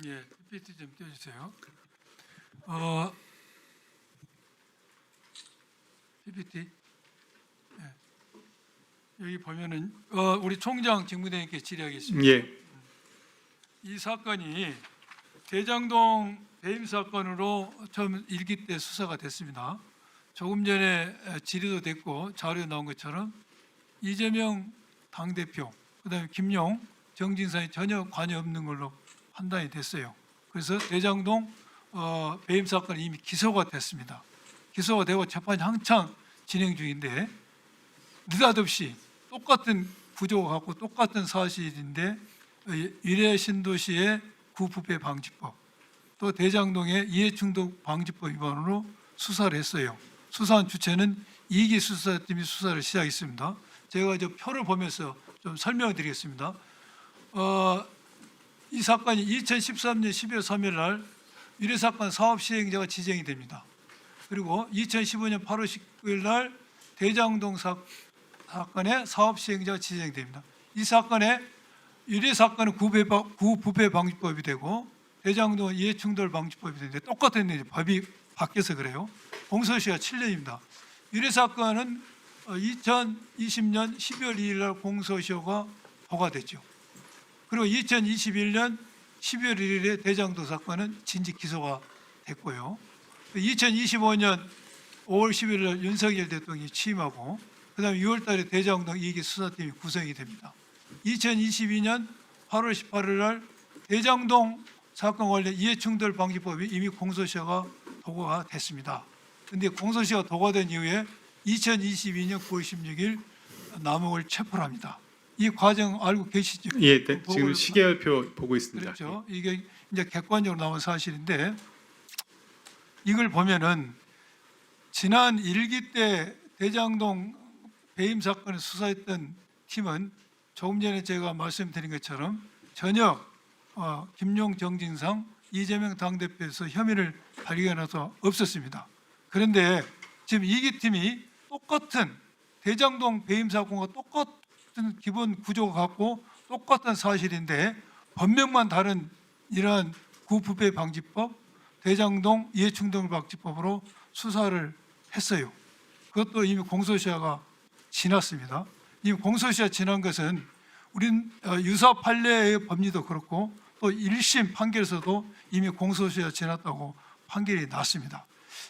예, PPT 좀 띄워주세요. PPT. 예. 여기 보면은 우리 총장 직무대행께 질의하겠습니다. 예, 이 사건이 대장동 배임 사건으로 처음 1기 때 수사가 됐습니다. 조금 전에 질의도 됐고 자료에 나온 것처럼 이재명 당대표, 그다음에 김용, 정진상이 전혀 관여 없는 걸로 판단이 됐어요. 그래서 대장동 배임 사건이 이미 기소가 됐습니다. 기소가 되고 재판이 한창 진행 중인데 느닷없이 똑같은 구조가 갖고 똑같은 사실인데 위례 신도시의 구부패 방지법 또 대장동의 이해충돌 방지법 위반으로 수사를 했어요. 수사한 주체는 이기 수사팀이 수사를 시작했습니다. 제가 저 표를 보면서 좀 설명을 드리겠습니다. 이 사건이 2013년 12월 3일 날 위례 사건 사업 시행자가 지정이 됩니다. 그리고 2015년 8월 19일 날 대장동 사건의 사업 시행자가 지정이 됩니다. 이 사건에 위례 사건은 구부패 방지법이 되고 대장동은 이해충돌 방지법이 되는데 똑같은 법이 바뀌어서 그래요. 공소시효가 7년입니다. 위례 사건은 2020년 12월 2일 날 공소시효가 도과됐죠. 그리고 2021년 12월 1일에 대장동 사건은 진직 기소가 됐고요. 2025년 5월 10일 날 윤석열 대통령이 취임하고 그다음에 6월 달에 대장동 2기 수사팀이 구성이 됩니다. 2022년 8월 18일 날 대장동 사건 관련 이해충돌 방지법이 이미 공소시효가 도과가 됐습니다. 그런데 공소시효가 도과된 이후에 2022년 9월 16일 남욱을 체포를 합니다. 이 과정 알고 계시죠? 예, 네, 지금 시계열표 보고 있습니다. 그렇죠. 이게 이제 객관적으로 나온 사실인데 이걸 보면은 지난 1기 때 대장동 배임 사건을 수사했던 팀은 조금 전에 제가 말씀드린 것처럼 전혀 김용, 정진상, 이재명 당대표에서 혐의를 발견해서 없었습니다. 그런데 지금 2기 팀이 똑같은 대장동 배임 사건과 똑같은 기본 구조가 갖고 똑같은 사실인데 법명만 다른 이러한 구부패 방지법, 대장동 이해충돌 방지법으로 수사를 했어요. 그것도 이미 공소시효가 지났습니다. 이미 공소시효가 지난 것은 우린 유사 판례의 법리도 그렇고 또 1심 판결에서도 이미 공소시효가 지났다고 판결이 났습니다.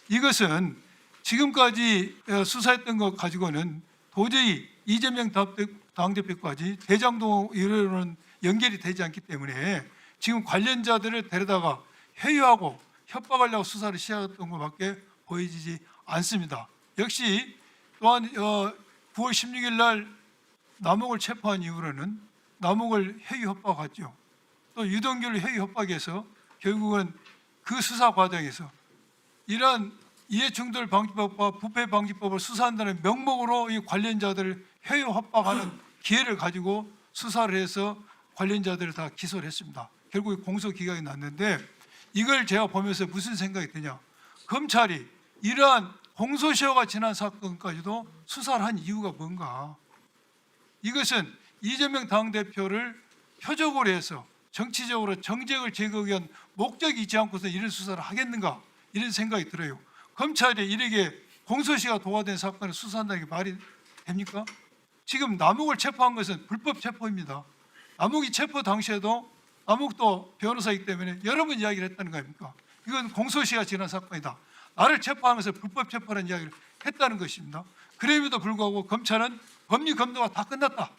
이것은 지금까지 수사했던 것 가지고는 도저히 이재명 당대표까지 대장동 이론은 연결이 되지 않기 때문에 지금 관련자들을 데려다가 회유하고 협박하려고 수사를 시작했던 것밖에 보여지지 않습니다. 역시 또한 9월 16일 날 남욱을 체포한 이후로는 남욱을 회유 협박하죠. 또 유동규를 회유 협박해서 결국은 그 수사 과정에서 이러한 이해충돌 방지법과 부패 방지법을 수사한다는 명목으로 이 관련자들을 회유 협박하는 기회를 가지고 수사를 해서 관련자들을 다 기소를 했습니다. 결국 공소 기각이 났는데 이걸 제가 보면서 무슨 생각이 드냐? 검찰이 이러한 공소시효가 지난 사건까지도 수사를 한 이유가 뭔가? 이것은 이재명 당대표를 표적으로 해서 정치적으로 정쟁을 제거하기 위한 목적이 있지 않고서 이런 수사를 하겠는가? 이런 생각이 들어요. 검찰이 이렇게 공소시효가 도과된 사건을 수사한다는 게 말이 됩니까? 지금 남욱을 체포한 것은 불법 체포입니다. 남욱이 체포 당시에도 남욱도 변호사이기 때문에 여러 번 이야기를 했다는 거 아닙니까? 이건 공소시효가 지난 사건이다. 나를 체포하면서 불법 체포라는 이야기를 했다는 것입니다. 그럼에도 불구하고 검찰은 법리 검토가 다 끝났다.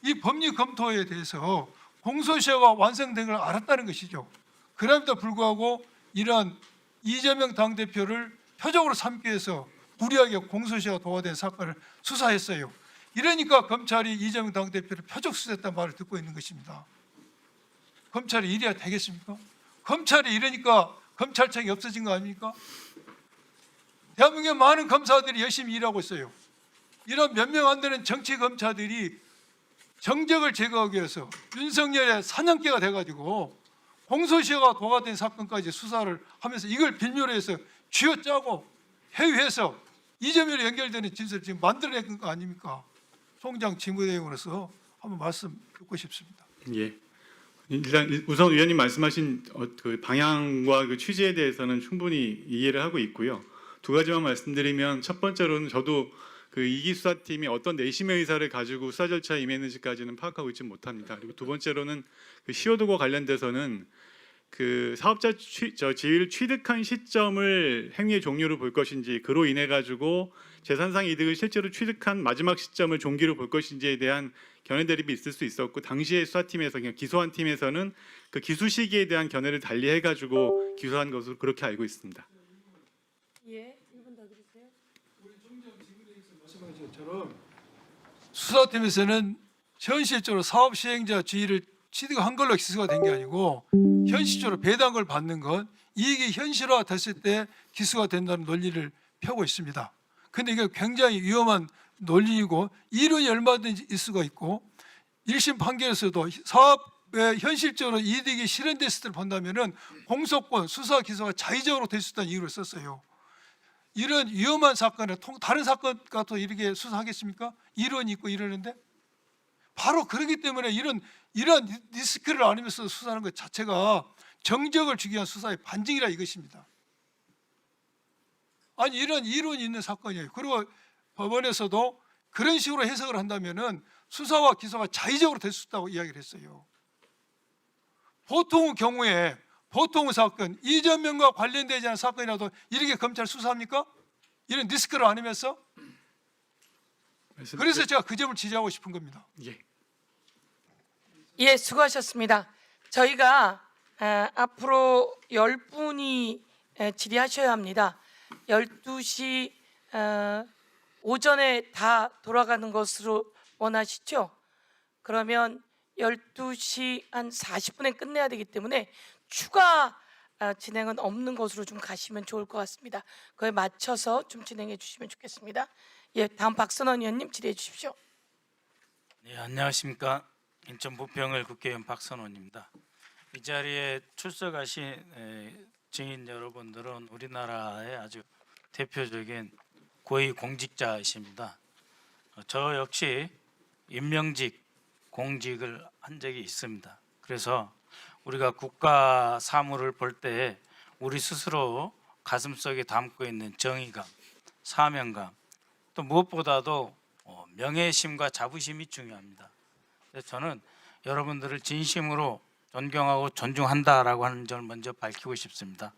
이 법리 검토에 대해서 공소시효가 완성된 걸 알았다는 것이죠. 그럼에도 불구하고 이러한 이재명 당대표를 표적으로 삼기 위해서 무리하게 공소시효가 도과된 사건을 수사했어요. 이러니까 검찰이 이재명 당대표를 표적 수사했다는 말을 듣고 있는 것입니다. 검찰이 이래야 되겠습니까? 검찰이 이러니까 검찰청이 없어진 거 아닙니까? 대한민국의 많은 검사들이 열심히 일하고 있어요. 이런 몇 명 안 되는 정치 검사들이 정적을 제거하기 위해서 윤석열의 사냥개가 돼가지고 공소시효가 도과된 사건까지 수사를 하면서 이걸 빌미로 해서 쥐어짜고 회유해서 이재명에 연결되는 진술을 지금 만들어낸 거 아닙니까? 총장 직무대행으로서 한번 말씀 듣고 싶습니다. 예, 일단 우선 위원님 말씀하신 그 방향과 그 취지에 대해서는 충분히 이해를 하고 있고요. 두 가지만 말씀드리면 첫 번째로는 저도 그 이기 수사팀이 어떤 내심의 의사를 가지고 수사 절차에 임했는지까지는 파악하고 있지 못합니다. 그리고 두 번째로는 그 시효도과 관련돼서는 그 사업자 지위를 취득한 시점을 행위의 종료로 볼 것인지 그로 인해 가지고 재산상 이득을 실제로 취득한 마지막 시점을 종기로 볼 것인지에 대한 견해 대립이 있을 수 있었고 당시에 수사팀에서 그냥 기소한 팀에서는 그 기수 시기에 대한 견해를 달리해 가지고 기소한 것으로 그렇게 알고 있습니다. 예, 1분 더 드리세요. 말씀하신 것처럼 수사팀에서는 현실적으로 사업 시행자 지위를 취득한 걸로 기소가 된 게 아니고 현실적으로 배당을 걸 받는 것, 이익이 현실화 됐을 때 기소가 된다는 논리를 펴고 있습니다. 근데 이게 굉장히 위험한 논리이고 이론이 얼마든지 있을 수가 있고 1심 판결에서도 사업에 현실적으로 이득이 실현됐을 때 본다면은 공소권, 수사 기소가 자의적으로 될 수 있다는 이유를 썼어요. 이런 위험한 사건에 다른 사건 같아도 이렇게 수사하겠습니까? 이론이 있고 이러는데 바로 그렇기 때문에 이런 리스크를 안으면서 수사하는 것 자체가 정적을 주기 위한 수사의 반증이라 이것입니다. 아니 이런 이론이 있는 사건이에요. 그리고 법원에서도 그런 식으로 해석을 한다면은 수사와 기소가 자의적으로 될 수 있다고 이야기를 했어요. 보통의 경우에 보통 사건, 이재명과 관련되지 않은 사건이라도 이렇게 검찰 수사합니까? 이런 리스크를 안으면서? 그래서 제가 그 점을 지적하고 싶은 겁니다. 예. 예, 수고하셨습니다. 저희가 앞으로 10분이 질의하셔야 합니다. 12시 오전에 다 돌아가는 것으로 원하시죠? 그러면 12시 한 40분에 끝내야 되기 때문에 추가 진행은 없는 것으로 좀 가시면 좋을 것 같습니다. 그에 맞춰서 좀 진행해 주시면 좋겠습니다. 예, 다음 박선원 의원님 질의해 주십시오. 네, 안녕하십니까. 인천 부평을 국회의원 박선원입니다. 이 자리에 출석하신 증인 여러분들은 우리나라의 아주 대표적인 고위 공직자이십니다. 저 역시 임명직 공직을 한 적이 있습니다. 그래서 우리가 국가 사무를 볼 때 우리 스스로 가슴속에 담고 있는 정의감, 사명감, 또 무엇보다도 명예심과 자부심이 중요합니다. 그래서 저는 여러분들을 진심으로 존경하고 존중한다라고 하는 점을 먼저 밝히고 싶습니다.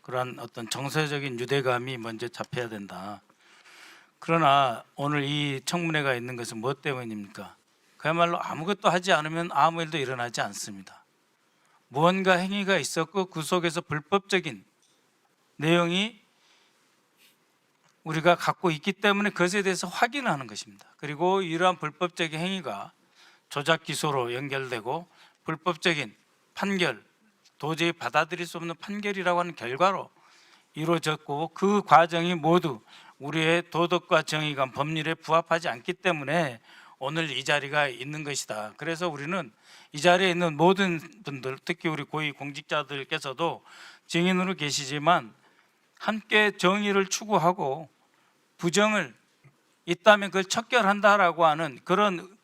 그러한 어떤 정서적인 유대감이 먼저 잡혀야 된다. 그러나 오늘 이 청문회가 있는 것은 무엇 때문입니까? 그야말로 아무것도 하지 않으면 아무 일도 일어나지 않습니다. 무언가 행위가 있었고 그 속에서 불법적인 내용이 우리가 갖고 있기 때문에 그것에 대해서 확인을 하는 것입니다. 그리고 이러한 불법적인 행위가 조작 기소로 연결되고 불법적인 판결, 도저히 받아들일 수 없는 판결이라고 하는 결과로 이루어졌고 그 과정이 모두 우리의 도덕과 정의감, 법률에 부합하지 않기 때문에 오늘 이 자리가 있는 것이다. 그래서 우리는 이 자리에 있는 모든 분들, 특히 우리 고위 공직자들께서도 증인으로 계시지만 함께 정의를 추구하고 부정을 있다면 그걸 척결한다라고 하는 그런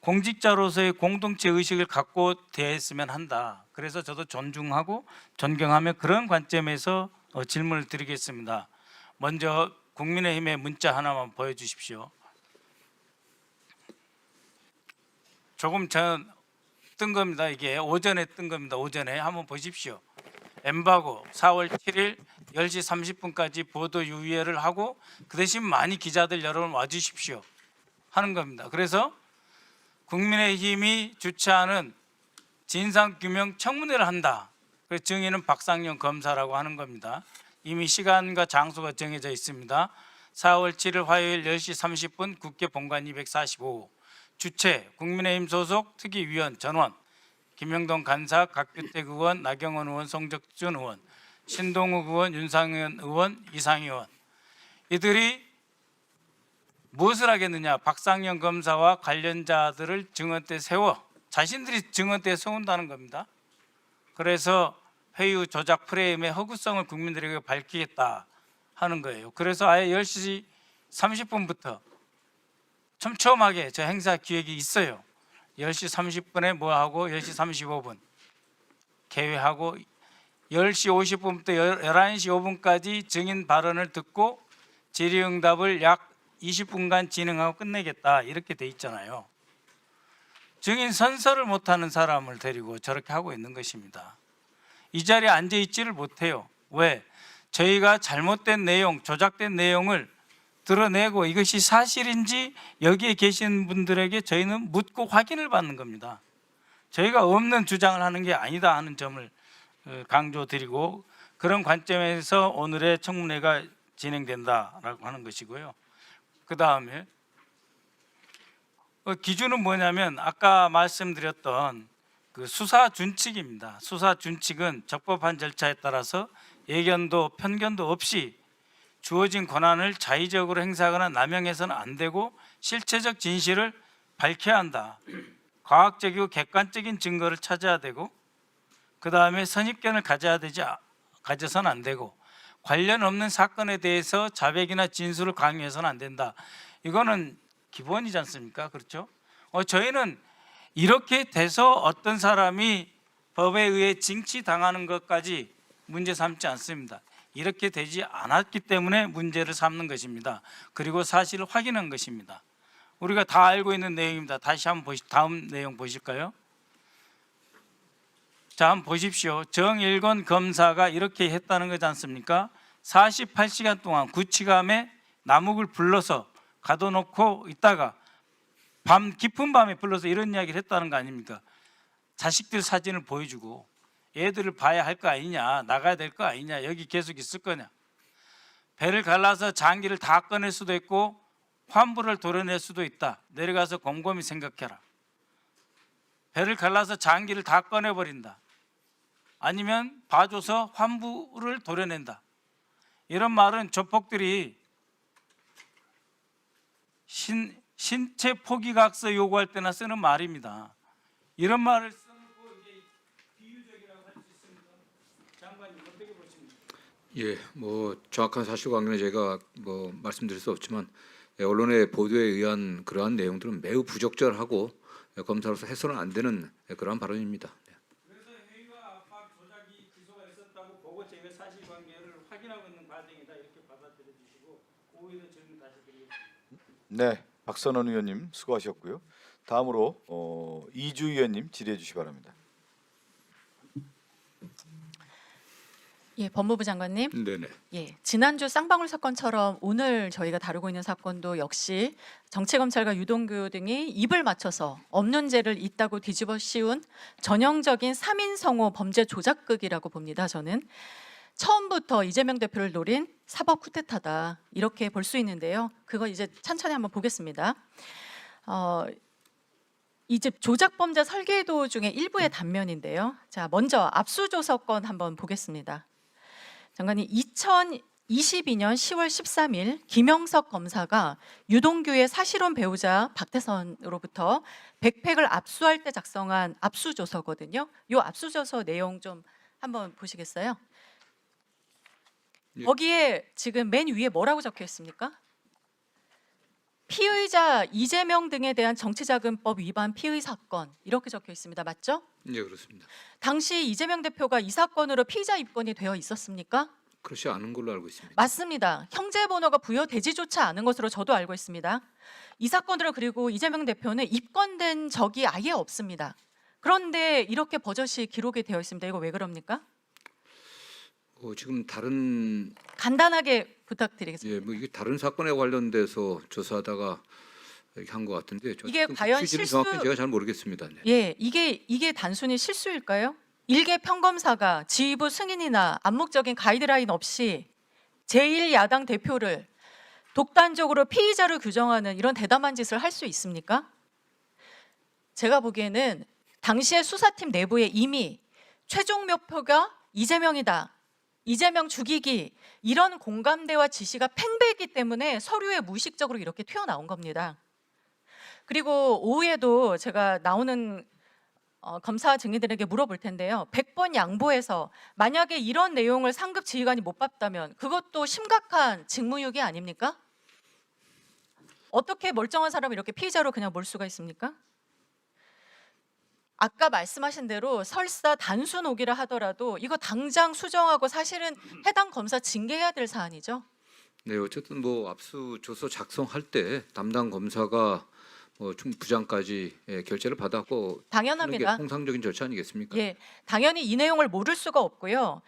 공직자로서의 공동체 의식을 갖고 대했으면 한다. 그래서 저도 존중하고 존경하며 그런 관점에서 질문을 드리겠습니다. 먼저 국민의힘의 문자 하나만 보여주십시오. 조금 전 뜬 겁니다. 이게 오전에 뜬 겁니다. 오전에 한번 보십시오. 엠바고 4월 7일 10시 30분까지 보도 유예를 하고 그 대신 많이 기자들 여러분 와주십시오 하는 겁니다. 그래서 국민의힘이 주최하는 진상규명 청문회를 한다. 그래서 증인은 박상용 검사라고 하는 겁니다. 이미 시간과 장소가 정해져 있습니다. 4월 7일 화요일 10시 30분 국회 본관 245 주최 국민의힘 소속 특위위원 전원 김영동 간사, 각규택 의원, 나경원 의원, 송적준 의원, 신동욱 의원, 윤상현 의원, 이상희 의원 이들이 무엇을 하겠느냐? 박상영 검사와 관련자들을 증언대에 세워 자신들이 증언대에 세운다는 겁니다. 그래서 회의 후 조작 프레임의 허구성을 국민들에게 밝히겠다 하는 거예요. 그래서 아예 10시 30분부터 촘촘하게 저 행사 기획이 있어요. 10시 30분에 뭐 하고 10시 35분 개회하고 10시 50분부터 11시 5분까지 증인 발언을 듣고 질의응답을 약 20분간 진행하고 끝내겠다 이렇게 돼 있잖아요. 증인 선서를 못하는 사람을 데리고 저렇게 하고 있는 것입니다. 이 자리에 앉아 있지를 못해요. 왜? 저희가 잘못된 내용, 조작된 내용을 드러내고 이것이 사실인지 여기에 계신 분들에게 저희는 묻고 확인을 받는 겁니다. 저희가 없는 주장을 하는 게 아니다 하는 점을 강조드리고 그런 관점에서 오늘의 청문회가 진행된다라고 하는 것이고요. 그 다음에 기준은 뭐냐면 아까 말씀드렸던 그 수사 준칙입니다. 수사 준칙은 적법한 절차에 따라서 예견도 편견도 없이 주어진 권한을 자의적으로 행사하거나 남용해서는 안 되고 실체적 진실을 밝혀야 한다. 과학적이고 객관적인 증거를 찾아야 되고 그 다음에 선입견을 가져서는 안 되고 관련 없는 사건에 대해서 자백이나 진술을 강요해서는 안 된다. 이거는 기본이지 않습니까? 그렇죠? 저희는 이렇게 돼서 어떤 사람이 법에 의해 징치당하는 것까지 문제 삼지 않습니다. 이렇게 되지 않았기 때문에 문제를 삼는 것입니다. 그리고 사실을 확인한 것입니다. 우리가 다 알고 있는 내용입니다. 다시 한번 다음 내용 보실까요? 자, 한번 보십시오. 정일권 검사가 이렇게 했다는 거지 않습니까? 48시간 동안 구치감에 남욱을 불러서 가둬놓고 있다가 깊은 밤에 불러서 이런 이야기를 했다는 거 아닙니까? 자식들 사진을 보여주고 애들을 봐야 할 거 아니냐, 나가야 될 거 아니냐, 여기 계속 있을 거냐. 배를 갈라서 장기를 다 꺼낼 수도 있고 환부를 도려낼 수도 있다. 내려가서 곰곰이 생각해라. 배를 갈라서 장기를 다 꺼내버린다. 아니면 봐줘서 환부를 도려낸다. 이런 말은 조폭들이 신체 포기각서 요구할 때나 쓰는 말입니다. 이런 말을 쓰는 거 이게 비유적이라고 할 수 있습니다. 장관님 어떻게 보십니까? 예, 뭐 정확한 사실관계는 제가 뭐 말씀드릴 수 없지만 언론의 보도에 의한 그러한 내용들은 매우 부적절하고 검사로서 해서는 안 되는 그러한 발언입니다. 그래서 회의와 압박 조작이 기소가 있었다고 보고 저희가 사실관계를 확인하고 있는 과정이다 이렇게 받아들여 주시고 오히려 질문 다시 드리겠습니다. 네, 박선원 의원님 수고하셨고요. 다음으로 이주 의원님 질의해 주시기 바랍니다. 예, 법무부 장관님. 네네. 예, 지난주 쌍방울 사건처럼 오늘 저희가 다루고 있는 사건도 역시 정치검찰과 유동규 등이 입을 맞춰서 없는 죄를 있다고 뒤집어 씌운 전형적인 3인 성호 범죄 조작극이라고 봅니다. 저는 처음부터 이재명 대표를 노린 사법 쿠데타다 이렇게 볼 수 있는데요. 그거 이제 천천히 한번 보겠습니다. 이제 조작 범죄 설계도 중에 일부의 단면인데요. 자, 먼저 압수조사건 한번 보겠습니다. 장관님, 2022년 10월 13일 김영석 검사가 유동규의 사실혼 배우자 박태선으로부터 백팩을 압수할 때 작성한 압수조서거든요. 이 압수조서 내용 좀 한번 보시겠어요? 예. 거기에 지금 맨 위에 뭐라고 적혀 있습니까? 피의자 이재명 등에 대한 정치자금법 위반 피의 사건 이렇게 적혀 있습니다. 맞죠? 예, 그렇습니다. 당시 이재명 대표가 이 사건으로 피의자 입건이 되어 있었습니까? 그렇지 않은 걸로 알고 있습니다. 맞습니다. 형제 번호가 부여되지조차 않은 것으로 저도 알고 있습니다. 이 사건으로 그리고 이재명 대표는 입건된 적이 아예 없습니다. 그런데 이렇게 버젓이 기록이 되어 있습니다. 이거 왜 그럽니까? 지금 다른 간단하게 부탁드리겠습니다. 뭐 이게 다른 사건에 관련돼서 조사하다가 이렇게 한 것 같은데 이게 과연 취지를 실수- 정확히 제가 잘 모르겠습니다. 네. 예, 이게 단순히 실수일까요? 일개 평검사가 지휘부 승인이나 암묵적인 가이드라인 없이 제1야당 대표를 독단적으로 피의자로 규정하는 이런 대담한 짓을 할 수 있습니까? 제가 보기에는 당시의 수사팀 내부에 이미 최종 목표가 이재명이다. 이재명 죽이기 이런 공감대와 지시가 팽배했기 때문에 서류에 무의식적으로 이렇게 튀어나온 겁니다. 그리고 오후에도 제가 나오는 검사 증인들에게 물어볼 텐데요. 100번 양보해서 만약에 이런 내용을 상급 지휘관이 못 봤다면 그것도 심각한 직무유기 아닙니까? 어떻게 멀쩡한 사람을 이렇게 피의자로 그냥 몰 수가 있습니까? 아까 말씀하신 대로 설사 단순 오기라 하더라도 이거 당장 수정하고 사실은 해당 검사 징계해야 될 사안이죠. 네, 어쨌든 뭐 압수조서 작성할 때 담당 검사가 뭐 부장까지 결재를 받았고 하는 게 당연합니다. 통상적인 절차 아니겠습니까? 예, 당연히 이 내용을 모를 수가 없고요.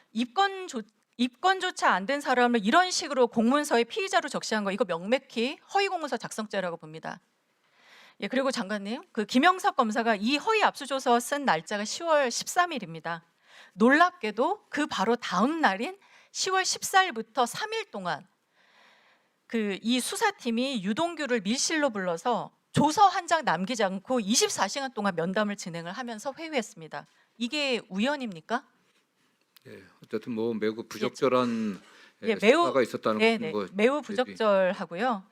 입건조차 안 된 사람을 이런 식으로 공문서에 피의자로 적시한 거 이거 명백히 허위 공문서 작성죄라고 봅니다. 예, 그리고 장관님, 그 김영석 검사가 이 허위 압수조서 쓴 날짜가 10월 13일입니다. 놀랍게도 그 바로 다음 날인 10월 14일부터 3일 동안 그 이 수사팀이 유동규를 밀실로 불러서 조서 한 장 남기지 않고 24시간 동안 면담을 진행을 하면서 회유했습니다. 이게 우연입니까? 예, 어쨌든 뭐 매우 부적절한 예, 매우- 수사가 있었다는 네, 거 매우 부적절하고요.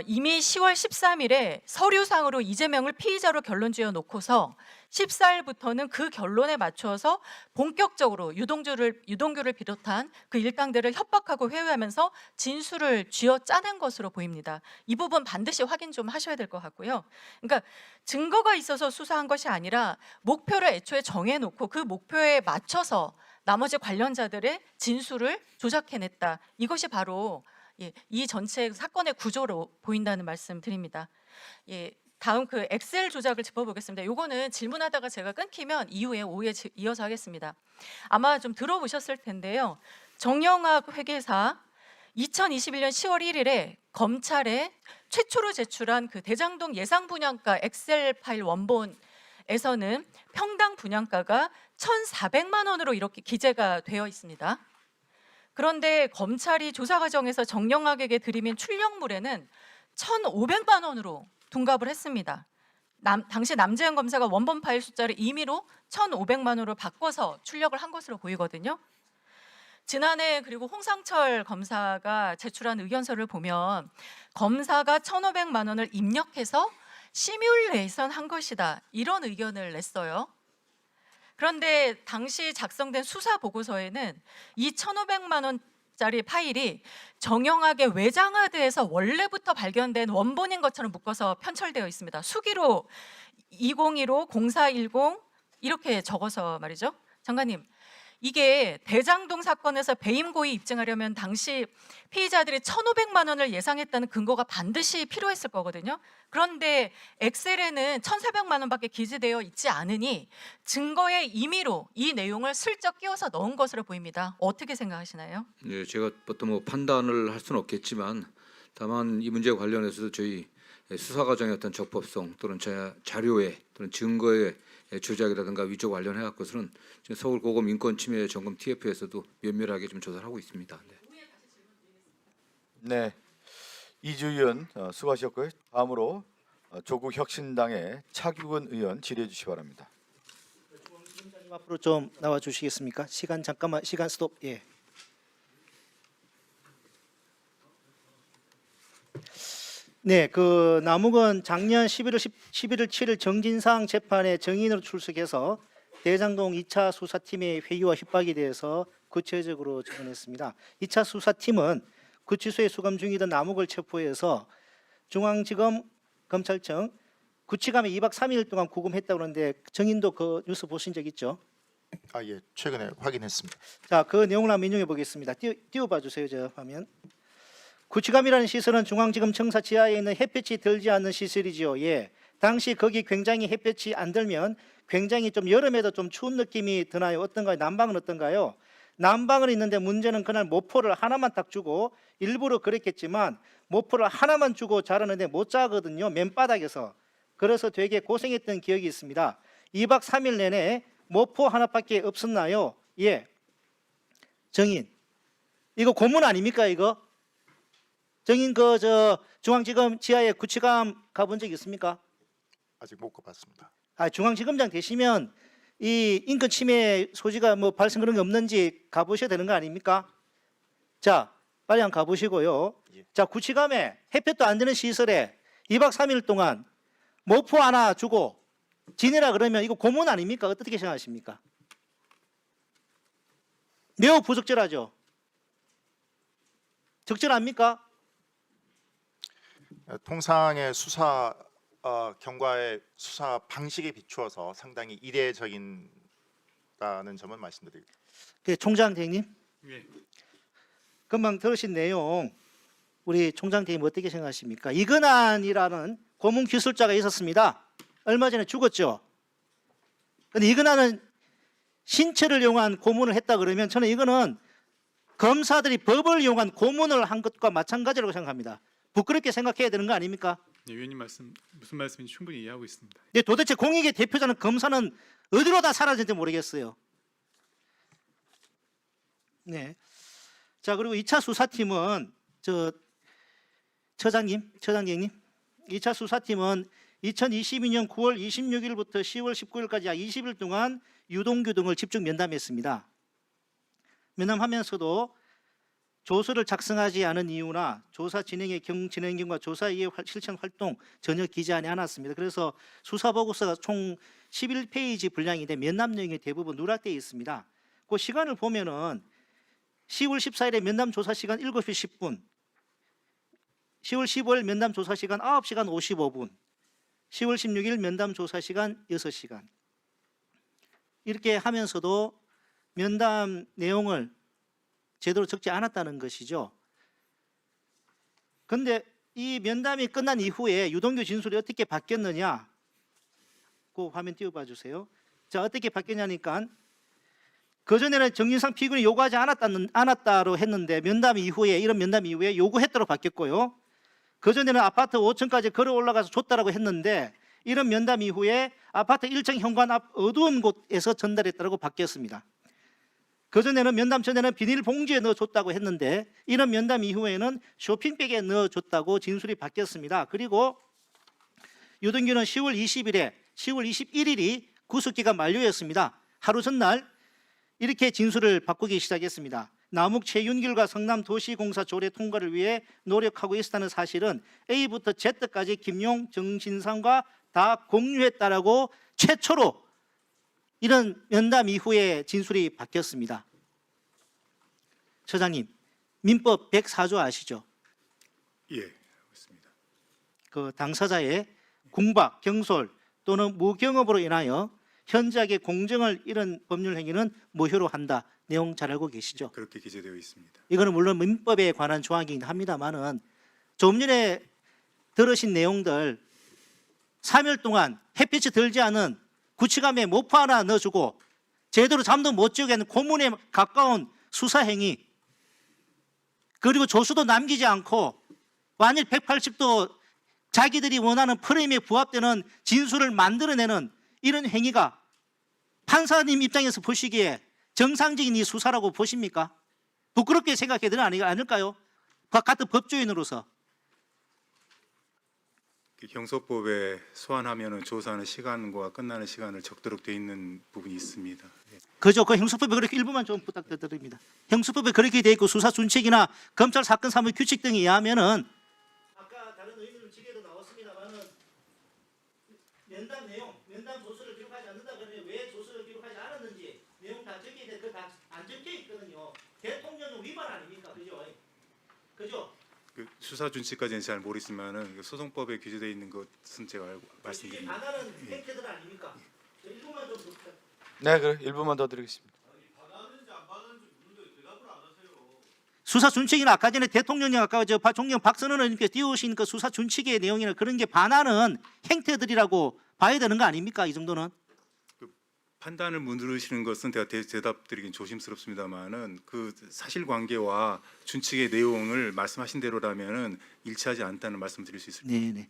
이미 10월 13일에 서류상으로 이재명을 피의자로 결론 지어 놓고서 14일부터는 그 결론에 맞춰서 본격적으로 유동규를 비롯한 그 일당들을 협박하고 회유하면서 진술을 쥐어 짜낸 것으로 보입니다. 이 부분 반드시 확인 좀 하셔야 될 것 같고요. 그러니까 증거가 있어서 수사한 것이 아니라 목표를 애초에 정해놓고 그 목표에 맞춰서 나머지 관련자들의 진술을 조작해냈다. 이것이 바로 이 전체 사건의 구조로 보인다는 말씀 드립니다. 예, 다음 그 엑셀 조작을 짚어보겠습니다. 요거는 질문하다가 제가 끊기면 이후에 오후에 이어서 하겠습니다. 아마 좀 들어보셨을 텐데요. 정영학 회계사 2021년 10월 1일에 검찰에 최초로 제출한 그 대장동 예상 분양가 엑셀 파일 원본에서는 평당 분양가가 1,400만 원으로 이렇게 기재가 되어 있습니다. 그런데 검찰이 조사 과정에서 정영학에게 들이민 출력물에는 1,500만 원으로 둔갑을 했습니다. 당시 남재현 검사가 원본 파일 숫자를 임의로 1,500만 원으로 바꿔서 출력을 한 것으로 보이거든요. 지난해 그리고 홍상철 검사가 제출한 의견서를 보면 검사가 1,500만 원을 입력해서 시뮬레이션 한 것이다. 이런 의견을 냈어요. 그런데 당시 작성된 수사 보고서에는 이 1,500만 원짜리 파일이 정영학의 외장하드에서 원래부터 발견된 원본인 것처럼 묶어서 편철되어 있습니다. 수기로 2015-0410 이렇게 적어서 말이죠. 장관님, 이게 대장동 사건에서 배임 고의 입증하려면 당시 피의자들이 1,500만 원을 예상했다는 근거가 반드시 필요했을 거거든요. 그런데 엑셀에는 1,400만 원밖에 기재되어 있지 않으니 증거의 임의로 이 내용을 슬쩍 끼워서 넣은 것으로 보입니다. 어떻게 생각하시나요? 네, 제가 어떤 뭐 판단을 할 수는 없겠지만 다만 이 문제와 관련해서 저희 수사 과정의 어떤 적법성 또는 자료의 또는 증거의 조작이라든가 위조 관련해 갖고서는 지금 서울고검 인권침해 점검 TF에서도 면밀하게 좀 조사를 하고 있습니다. 네, 이주 의원 수고하셨고요. 다음으로 조국혁신당의 차규근 의원 질의해 주시기 바랍니다. 앞으로 좀 나와 주시겠습니까? 시간 잠깐만, 시간 스톱. 예. 네, 그 남욱은 작년 11월 7일 정진상 재판에 정인으로 출석해서 대장동 2차 수사팀의 회유와 협박에 대해서 구체적으로 증언했습니다. 2차 수사팀은 구치소에 수감 중이던 남욱을 체포해서 중앙지검 검찰청 구치감에 2박 3일 동안 구금했다고 하는데 정인도 그 뉴스 보신 적 있죠? 예, 최근에 확인했습니다. 자, 그 내용을 한번 인용해 보겠습니다. 띄워봐 주세요, 저 화면. 구치감이라는 시설은 중앙지검 청사 지하에 있는 햇볕이 들지 않는 시설이지요. 예, 당시 거기 굉장히 햇볕이 안 들면 굉장히 좀 여름에도 좀 추운 느낌이 드나요? 어떤가요? 난방은 어떤가요? 난방은 있는데 문제는 그날 모포를 하나만 딱 주고 일부러 그랬겠지만 모포를 하나만 주고 자르는데 못 자거든요. 맨바닥에서. 그래서 되게 고생했던 기억이 있습니다. 2박 3일 내내 모포 하나밖에 없었나요? 예. 정인. 이거 고문 아닙니까, 이거? 정인 중앙지검 지하에 구치감 가본 적 있습니까? 아직 못 가봤습니다. 중앙지검장 되시면 이 인권 침해 소지가 뭐 발생 그런 게 없는지 가보셔야 되는 거 아닙니까? 자, 빨리 한번 가보시고요. 예. 자, 구치감에 햇볕도 안 드는 시설에 2박 3일 동안 모포 하나 주고 지내라 그러면 이거 고문 아닙니까? 어떻게 생각하십니까? 매우 부적절하죠. 적절합니까? 통상의 수사 경과의 수사 방식에 비추어서 상당히 이례적인 다는 점은 말씀드립니다. 네, 총장 대행님. 예. 금방 들으신 내용 우리 총장 대행님 어떻게 생각하십니까? 이근환이라는 고문 기술자가 있었습니다. 얼마 전에 죽었죠. 근데 이근환은 신체를 이용한 고문을 했다 그러면 저는 이거는 검사들이 법을 이용한 고문을 한 것과 마찬가지라고 생각합니다. 부끄럽게 생각해야 되는 거 아닙니까? 네, 위원님 무슨 말씀인지 충분히 이해하고 있습니다. 근데 도대체 공익의 대표자는 검사는 어디로 다 사라졌는지 모르겠어요. 네. 자, 그리고 2차 수사팀은 처장님, 2차 수사팀은 2022년 9월 26일부터 10월 19일까지 약 20일 동안 유동규 등을 집중 면담했습니다. 면담하면서도 조서를 작성하지 않은 이유나 조사 진행의 진행경과 조사 이후 실천 활동 전혀 기재하지 않았습니다. 그래서 수사 보고서가 총 11페이지 분량인데 면담 내용이 대부분 누락되어 있습니다. 그 시간을 보면은 10월 14일에 면담 조사 시간 7시 10분, 10월 15일 면담 조사 시간 9시간 55분, 10월 16일 면담 조사 시간 6시간. 이렇게 하면서도 면담 내용을 제대로 적지 않았다는 것이죠. 그런데 이 면담이 끝난 이후에 유동규 진술이 어떻게 바뀌었느냐? 그 화면 띄워봐 주세요. 자, 어떻게 바뀌었냐니까 그전에는 정진상 피고인이 요구하지 않았다로 했는데 이런 면담 이후에 요구했다로 바뀌었고요. 그전에는 아파트 5층까지 걸어 올라가서 줬다라고 했는데 이런 면담 이후에 아파트 1층 현관 앞 어두운 곳에서 전달했다고 바뀌었습니다. 그전에는 면담 전에는 비닐봉지에 넣어줬다고 했는데 이런 면담 이후에는 쇼핑백에 넣어줬다고 진술이 바뀌었습니다. 그리고 유동규는 10월 21일이 구속기간 만료였습니다. 하루 전날 이렇게 진술을 바꾸기 시작했습니다. 남욱 최윤길과 성남도시공사 조례 통과를 위해 노력하고 있었다는 사실은 A부터 Z까지 김용, 정진상과 다 공유했다라고 최초로 이런 면담 이후에 진술이 바뀌었습니다. 처장님, 민법 104조 아시죠? 예, 알겠습니다. 그 당사자의 궁박, 경솔 또는 무경업으로 인하여 현저하게 공정을 잃은 법률 행위는 무효로 한다. 내용 잘 알고 계시죠? 그렇게 기재되어 있습니다. 이거는 물론 민법에 관한 조항이긴 합니다만은 좀 전에 들으신 내용들 3일 동안 햇빛이 들지 않은 구치감에 모포 하나 넣어주고 제대로 잠도 못 자게 하는 고문에 가까운 수사 행위 그리고 조수도 남기지 않고 완일 180도 자기들이 원하는 프레임에 부합되는 진술을 만들어내는 이런 행위가 판사님 입장에서 보시기에 정상적인 이 수사라고 보십니까? 부끄럽게 생각해야 되는 아닐까요? 같은 법조인으로서. 형소법에 소환하면은 조사하는 시간과 끝나는 시간을 적도록 되어 있는 부분이 있습니다. 예. 그죠? 그 형수법에 그렇게 일부만 좀 부탁드립니다. 형수법에 그렇게 되어 있고 수사 준칙이나 검찰 사건 사무 규칙 등에 의하면은 아까 다른 의원님 지게도 나왔습니다만은 면담 내용, 면담 조서를 기록하지 않는다 그러면 왜 조서를 기록하지 않았는지 내용 다 적혀 있는데 그다 안 적혀 있거든요. 대통령 위반 아닙니까? 그죠? 그죠? 그 수사 준칙까지는 잘 모르겠지만은 소송법에 규정되어 있는 것은 제가 알고 말씀드립니다. 반하는 행태들 아닙니까? 일부만 좀 부탁. 네, 그래 1분만 더 드리겠습니다. 수사 준칙이나 아까 전에 대통령이 아까 존경 박선원 의원님께서 띄우신 그 수사 준칙의 내용이나 그런 게 반하는 행태들이라고 봐야 되는 거 아닙니까? 이 정도는. 판단을 물으시는 것은 제가 대답드리긴 조심스럽습니다만은 그 사실관계와 준칙의 내용을 말씀하신 대로라면은 일치하지 않다는 말씀드릴 수 있습니다. 네네.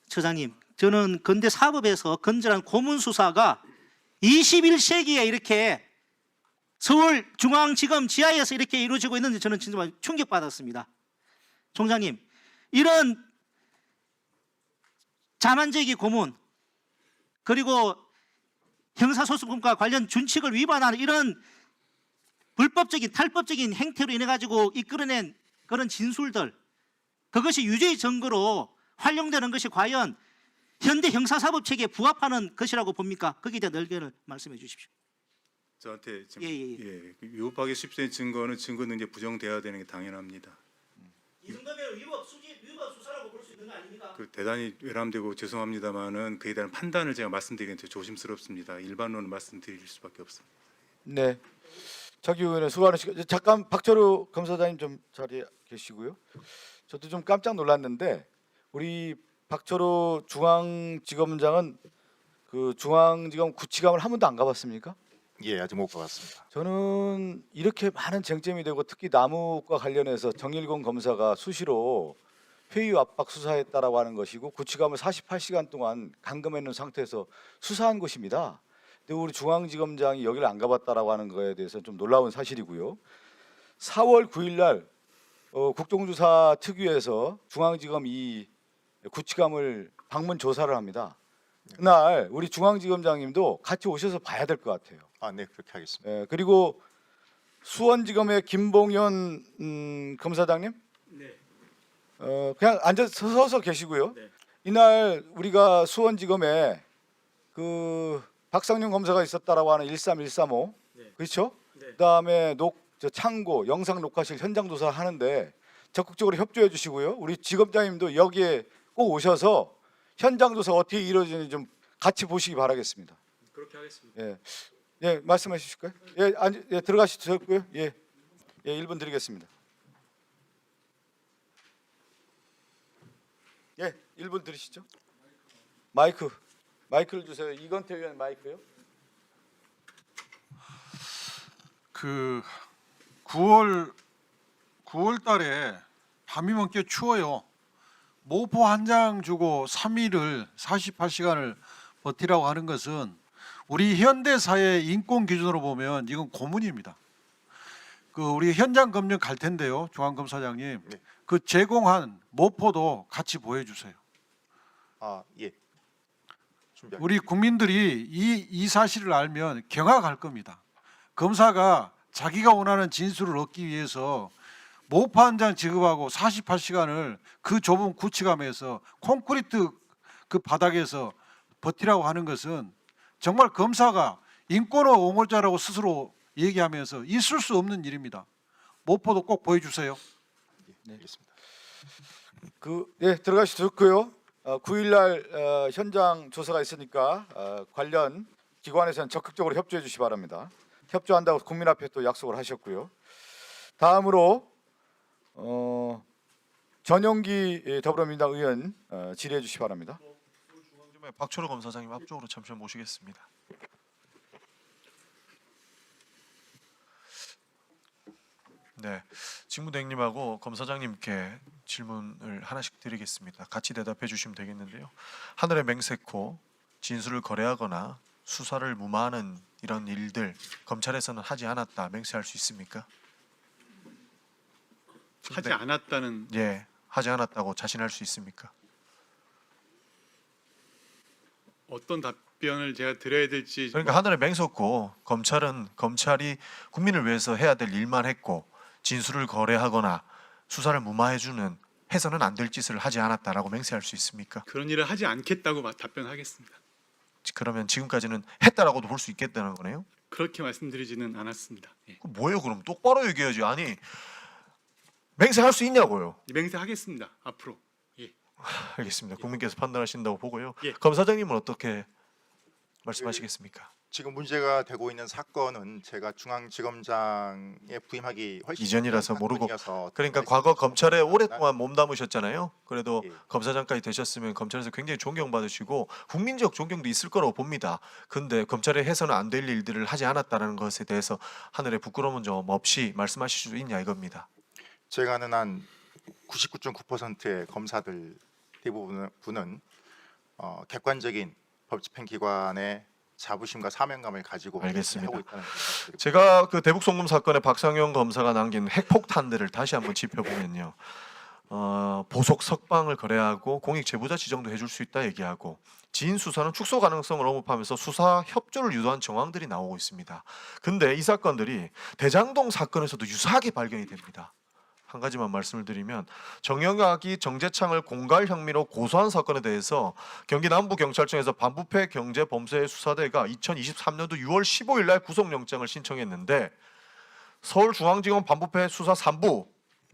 처장님, 저는 근대 사법에서 건전한 고문 수사가 21세기에 이렇게 서울중앙지검 지하에서 이렇게 이루어지고 있는데 저는 진짜 충격받았습니다. 총장님, 이런 자만적인 고문 그리고 형사소송법과 관련 준칙을 위반하는 이런 불법적인 탈법적인 행태로 인해 가지고 이끌어낸 그런 진술들 그것이 유죄의 증거로 활용되는 것이 과연 현대 형사사법 체계에 부합하는 것이라고 봅니까? 거기에 대한 의견을 말씀해 주십시오. 저한테 지금 예. 위법하게 수집된 증거는 증거 능력이 부정돼야 되는 게 당연합니다. 이 정도면 위법 수사라고 볼 수 있는 그 대단히 외람되고 죄송합니다만은 그에 대한 판단을 제가 말씀드리기는 좀 조심스럽습니다. 일반론을 말씀드릴 수밖에 없습니다. 네. 차기국 의원의 수고하는 시간. 잠깐 박철우 검사장님 좀 자리에 계시고요. 저도 좀 깜짝 놀랐는데 우리 박철우 중앙지검장은 그 중앙지검 구치감을 한 번도 안 가봤습니까? 예, 아직 못 가봤습니다. 저는 이렇게 많은 쟁점이 되고 특히 남욱과 관련해서 정일공 검사가 수시로 회유 압박 수사했다라고 하는 것이고 구치감을 48시간 동안 감금해 놓은 상태에서 수사한 것입니다. 근데 우리 중앙지검장이 여기를 안 가봤다라고 하는 거에 대해서 좀 놀라운 사실이고요. 4월 9일 날 국정조사 특위에서 중앙지검 이 구치감을 방문 조사를 합니다. 그날 우리 중앙지검장님도 같이 오셔서 봐야 될 것 같아요. 아, 네, 그렇게 하겠습니다. 예, 그리고 수원지검의 김봉현 검사장님, 네. 그냥 앉아서 서서 계시고요. 네. 이날 우리가 수원지검에 그 박상윤 검사가 있었다라고 하는 13135, 네. 그렇죠? 네. 그다음에 창고 영상 녹화실 현장 조사 하는데 적극적으로 협조해 주시고요. 우리 지검장님도 여기에 꼭 오셔서 현장 조사 어떻게 이루어지는지 좀 같이 보시기 바라겠습니다. 그렇게 하겠습니다. 예, 예, 말씀해 주실까요? 예, 예, 들어가시고요. 예, 예, 1분 드리겠습니다. 예, 1분 드리시죠. 마이크를 주세요. 이건태 의원 마이크요. 그 9월 달에 밤이면 꽤 추워요. 모포 한 장 주고 3일을 48시간을 버티라고 하는 것은 우리 현대 사회 인권 기준으로 보면 이건 고문입니다. 그 우리 현장 검증 갈 텐데요, 중앙검사장님. 네. 그 제공한 모포도 같이 보여주세요. 아, 예. 준비하겠습니다. 우리 국민들이 이 사실을 알면 경악할 겁니다. 검사가 자기가 원하는 진술을 얻기 위해서 모포 한 장 지급하고 48시간을 그 좁은 구치감에서 콘크리트 그 바닥에서 버티라고 하는 것은 정말 검사가 인권의 옹호자라고 스스로 얘기하면서 있을 수 없는 일입니다. 모포도 꼭 보여주세요. 네, 알겠습니다. 예, 들어가시고요. 9일날 현장 조사가 있으니까 관련 기관에서는 적극적으로 협조해 주시 기 바랍니다. 협조한다고 국민 앞에 또 약속을 하셨고요. 다음으로 전용기 더불어민주당 의원 질의해 주시 기 바랍니다. 중앙지검의 박철호 검사장님 앞쪽으로 잠시만 모시겠습니다. 네, 직무대행님하고 검사장님께 질문을 하나씩 드리겠습니다. 같이 대답해 주시면 되겠는데요. 하늘의 맹세코 진술을 거래하거나 수사를 무마하는 이런 일들 검찰에서는 하지 않았다 맹세할 수 있습니까? 하지 않았다는 예, 하지 않았다고 자신할 수 있습니까? 어떤 답변을 제가 드려야 될지 그러니까 하늘에 맹세코 검찰이 국민을 위해서 해야 될 일만 했고 진술을 거래하거나 수사를 무마해주는 해서는 안 될 짓을 하지 않았다라고 맹세할 수 있습니까? 그런 일을 하지 않겠다고 답변하겠습니다. 그러면 지금까지는 했다라고도 볼 수 있겠다는 거네요? 그렇게 말씀드리지는 않았습니다. 예. 그럼 뭐예요? 그럼 똑바로 얘기해야지. 아니 맹세할 수 있냐고요? 맹세하겠습니다. 앞으로. 예. 알겠습니다. 국민께서 판단하신다고 보고요. 예. 검사장님은 어떻게 말씀하시겠습니까? 지금 문제가 되고 있는 사건은 제가 중앙지검장에 부임하기 훨씬 이전이라서 전 모르고 사건이어서 그러니까 과거 검찰에 말씀드리지만 오랫동안 몸담으셨잖아요. 그래도 예. 검사장까지 되셨으면 검찰에서 굉장히 존경받으시고 국민적 존경도 있을 거라고 봅니다. 근데 검찰에 해서는 안 될 일들을 하지 않았다는 것에 대해서 하늘의 부끄러운 점 없이 말씀하실 수 있냐 이겁니다. 제가 아는 한 99.9%의 검사들 대부분은 객관적인 법집행기관의 자부심과 사명감을 가지고 알겠습니다. 하고 있다는 걸 제가 그 대북 송금 사건의 박상현 검사가 남긴 핵폭탄들을 다시 한번 짚어보면요. 보석 석방을 거래하고 공익 제보자 지정도 해줄 수 있다 얘기하고 지인 수사는 축소 가능성을 언급하면서 수사 협조를 유도한 정황들이 나오고 있습니다. 근데 이 사건들이 대장동 사건에서도 유사하게 발견이 됩니다. 한 가지만 말씀을 드리면 정영학이 정재창을 공갈 혐의로 고소한 사건에 대해서 경기 남부경찰청에서 반부패 경제범죄 수사대가 2023년도 6월 15일 날 구속영장을 신청했는데 서울중앙지검 반부패 수사 3부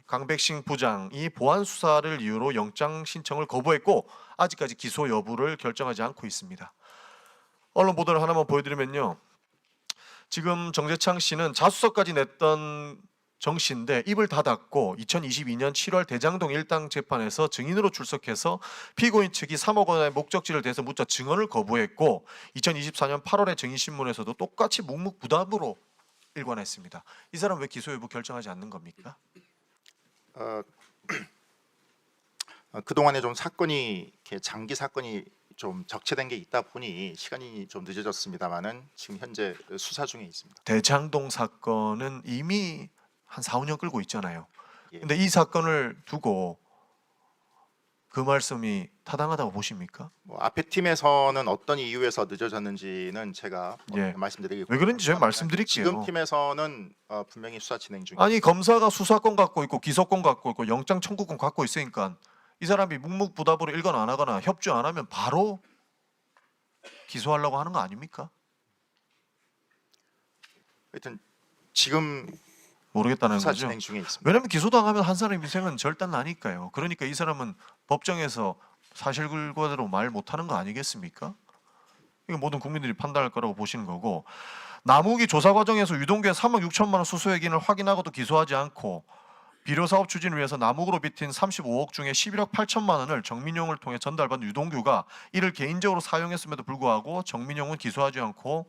강백신 부장이 보안 수사를 이유로 영장 신청을 거부했고 아직까지 기소 여부를 결정하지 않고 있습니다. 언론 보도를 하나만 보여드리면요. 지금 정재창 씨는 자수서까지 냈던 정 씨인데 입을 닫았고 2022년 7월 대장동 일당 재판에서 증인으로 출석해서 피고인 측이 3억 원의 목적지를 대서 묻자 증언을 거부했고 2024년 8월에 증인신문에서도 똑같이 묵묵부답으로 일관했습니다. 이 사람 왜 기소 여부 결정하지 않는 겁니까? 그동안에 좀 사건이 이렇게 장기 사건이 좀 적체된 게 있다 보니 시간이 좀 늦어졌습니다만은 지금 현재 수사 중에 있습니다. 대장동 사건은 이미 한 4, 5년 끌고 있잖아요. 예. 근데 이 사건을 두고 그 말씀이 타당하다고 보십니까? 뭐 앞에 팀에서는 어떤 이유에서 늦어졌는지는 제가 예. 말씀드리겠고 왜 그런지 제가 말씀드릴게요. 지금 팀에서는 분명히 수사 진행 중입니다. 아니 검사가 수사권 갖고 있고 기소권 갖고 있고 영장 청구권 갖고 있으니까 이 사람이 묵묵부답으로 일관 안 하거나 협조 안 하면 바로 기소하려고 하는 거 아닙니까? 하여튼 지금 모르겠다는 수사 거죠. 진행 중에 있습니다. 왜냐하면 기소당하면 한 사람의 인생은 절단 나니까요. 그러니까 이 사람은 법정에서 사실관계대로 말 못하는 거 아니겠습니까? 이거 모든 국민들이 판단할 거라고 보시는 거고 남욱이 조사 과정에서 유동규의 3억 6천만 원 수수액인을 확인하고도 기소하지 않고 비료 사업 추진을 위해서 남욱으로 빚힌 35억 중에 11억 8천만 원을 정민용을 통해 전달받은 유동규가 이를 개인적으로 사용했음에도 불구하고 정민용은 기소하고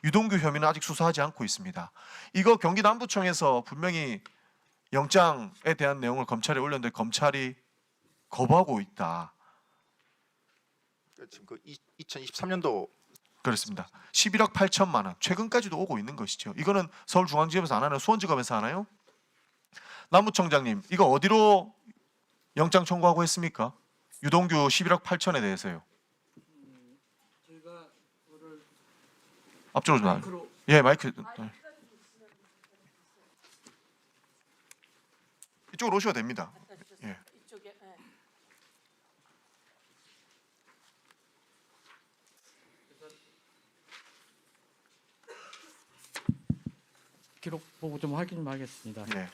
유동규 혐의는 아직 수사하지 않고 있습니다. 이거 경기 남부청에서 분명히 영장에 대한 내용을 검찰에 올렸는데 검찰이 거부하고 있다. 지금 그 2023년도 그렇습니다. 11억 8천만 원 최근까지도 오고 있는 것이죠. 이거는 서울중앙지검에서 안 하나요? 수원지검에서 하나요? 남부청장님 이거 어디로 영장 청구하고 했습니까? 유동규 11억 8천에 대해서요. 앞쪽으로 좀 나와요. 예, 마이크. 이쪽으로 오셔도 됩니다. 예. 이쪽에 기록 보고 좀 확인 좀 하겠습니다. 네.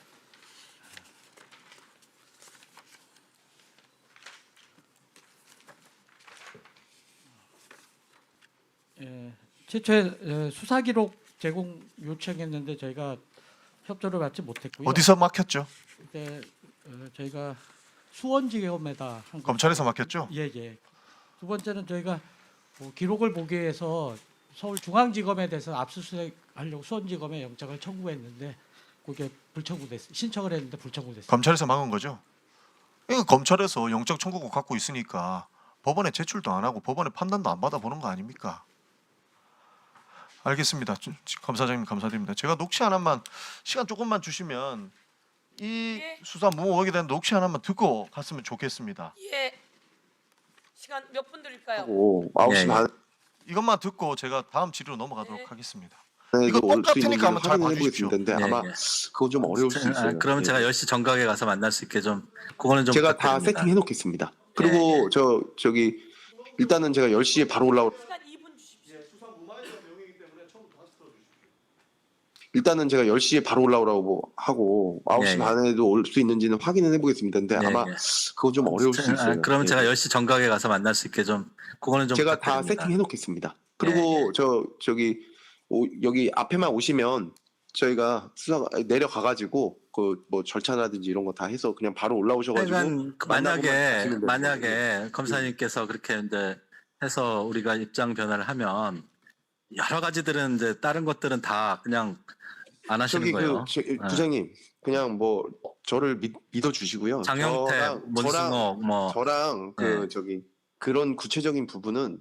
최초에 수사 기록 제공 요청했는데 저희가 협조를 받지 못했고요. 어디서 막혔죠? 그때 저희가 수원지검에다 한 거. 검찰에서 막혔죠? 예. 두 번째는 저희가 기록을 보기 위해서 서울중앙지검에 대해서 압수수색하려고 수원지검에 영장을 청구했는데 그게 신청을 했는데 불청구됐습니다. 검찰에서 막은 거죠? 이거 검찰에서 영장 청구권 갖고 있으니까 법원에 제출도 안 하고 법원에 판단도 안 받아보는 거 아닙니까? 알겠습니다. 검사장님 감사드립니다. 제가 녹취 하나만 시간 조금만 주시면 이 예. 수사 무모하게 대한 녹취 하나만 듣고 갔으면 좋겠습니다. 예. 시간 몇 분 드릴까요? 9시 반 이것만 듣고 제가 다음 질의로 넘어가도록 네. 하겠습니다. 에 이거 올수 똑같으니까 있는지를 한번 잘 확인해 봐주십시오. 보겠습니다. 근데 네, 아마 그거 좀 어려울 수 있어요. 그러면 예. 제가 10시 정각에 가서 만날 수 있게 좀 그거는 좀 제가 다 부탁드립니다. 세팅해 놓겠습니다. 그리고 저기 일단은 제가 10시에 바로 올라올 시간 2분 주십시오. 일단은 제가 10시에 바로 올라오라고 하고 9시 예. 반에도 올 수 있는지는 확인은 해 보겠습니다. 근데 예, 아마 예. 그건 좀 어려울 수 있어요. 그러면 예. 제가 10시 정각에 가서 만날 수 있게 좀 그거는 좀 제가 다 부탁드립니다. 세팅해 놓겠습니다. 그리고 저기 여기 앞에만 오시면 저희가 수사 내려가 가지고 그 뭐 절차라든지 이런 거 다 해서 그냥 바로 올라오셔 가지고 그러니까 만약에 검사님께서 그렇게 이제 해서 우리가 입장 변화를 하면 여러 가지들은 이제 다른 것들은 다 그냥 안 하시는 저기 거예요. 부장님 그냥 뭐 저를 믿어 주시고요. 장영태, 문승옥 뭐 저랑 네. 그런 구체적인 부분은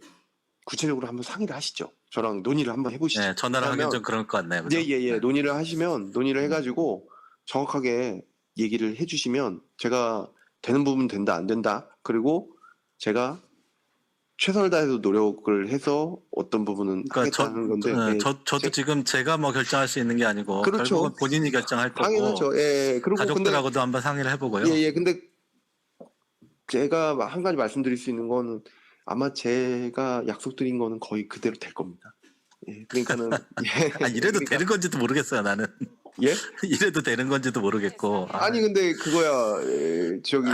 구체적으로 한번 상의를 하시죠. 저랑 논의를 한번 해보시죠. 네, 전화를 하긴 좀 그럴 것 같네요. 그죠? 예. 논의를 하시면 논의를 해가지고 정확하게 얘기를 해주시면 제가 되는 부분 된다 안 된다. 그리고 제가 최선을 다해서 노력을 해서 어떤 부분은 그러니까 하겠다는 건데. 저도 지금 제가 뭐 결정할 수 있는 게 아니고 그렇죠. 결국은 본인이 결정할 거고 당연하죠. 예. 그리고 가족들하고도 한번 상의를 해보고요. 예. 근데 제가 한 가지 말씀드릴 수 있는 거는 아마 제가 약속드린 거는 거의 그대로 될 겁니다. 예. 그러니까는 이래도 되는 건지도 모르겠어요 나는. 예? 이래도 되는 건지도 모르겠고. 아니 근데 그거야 저기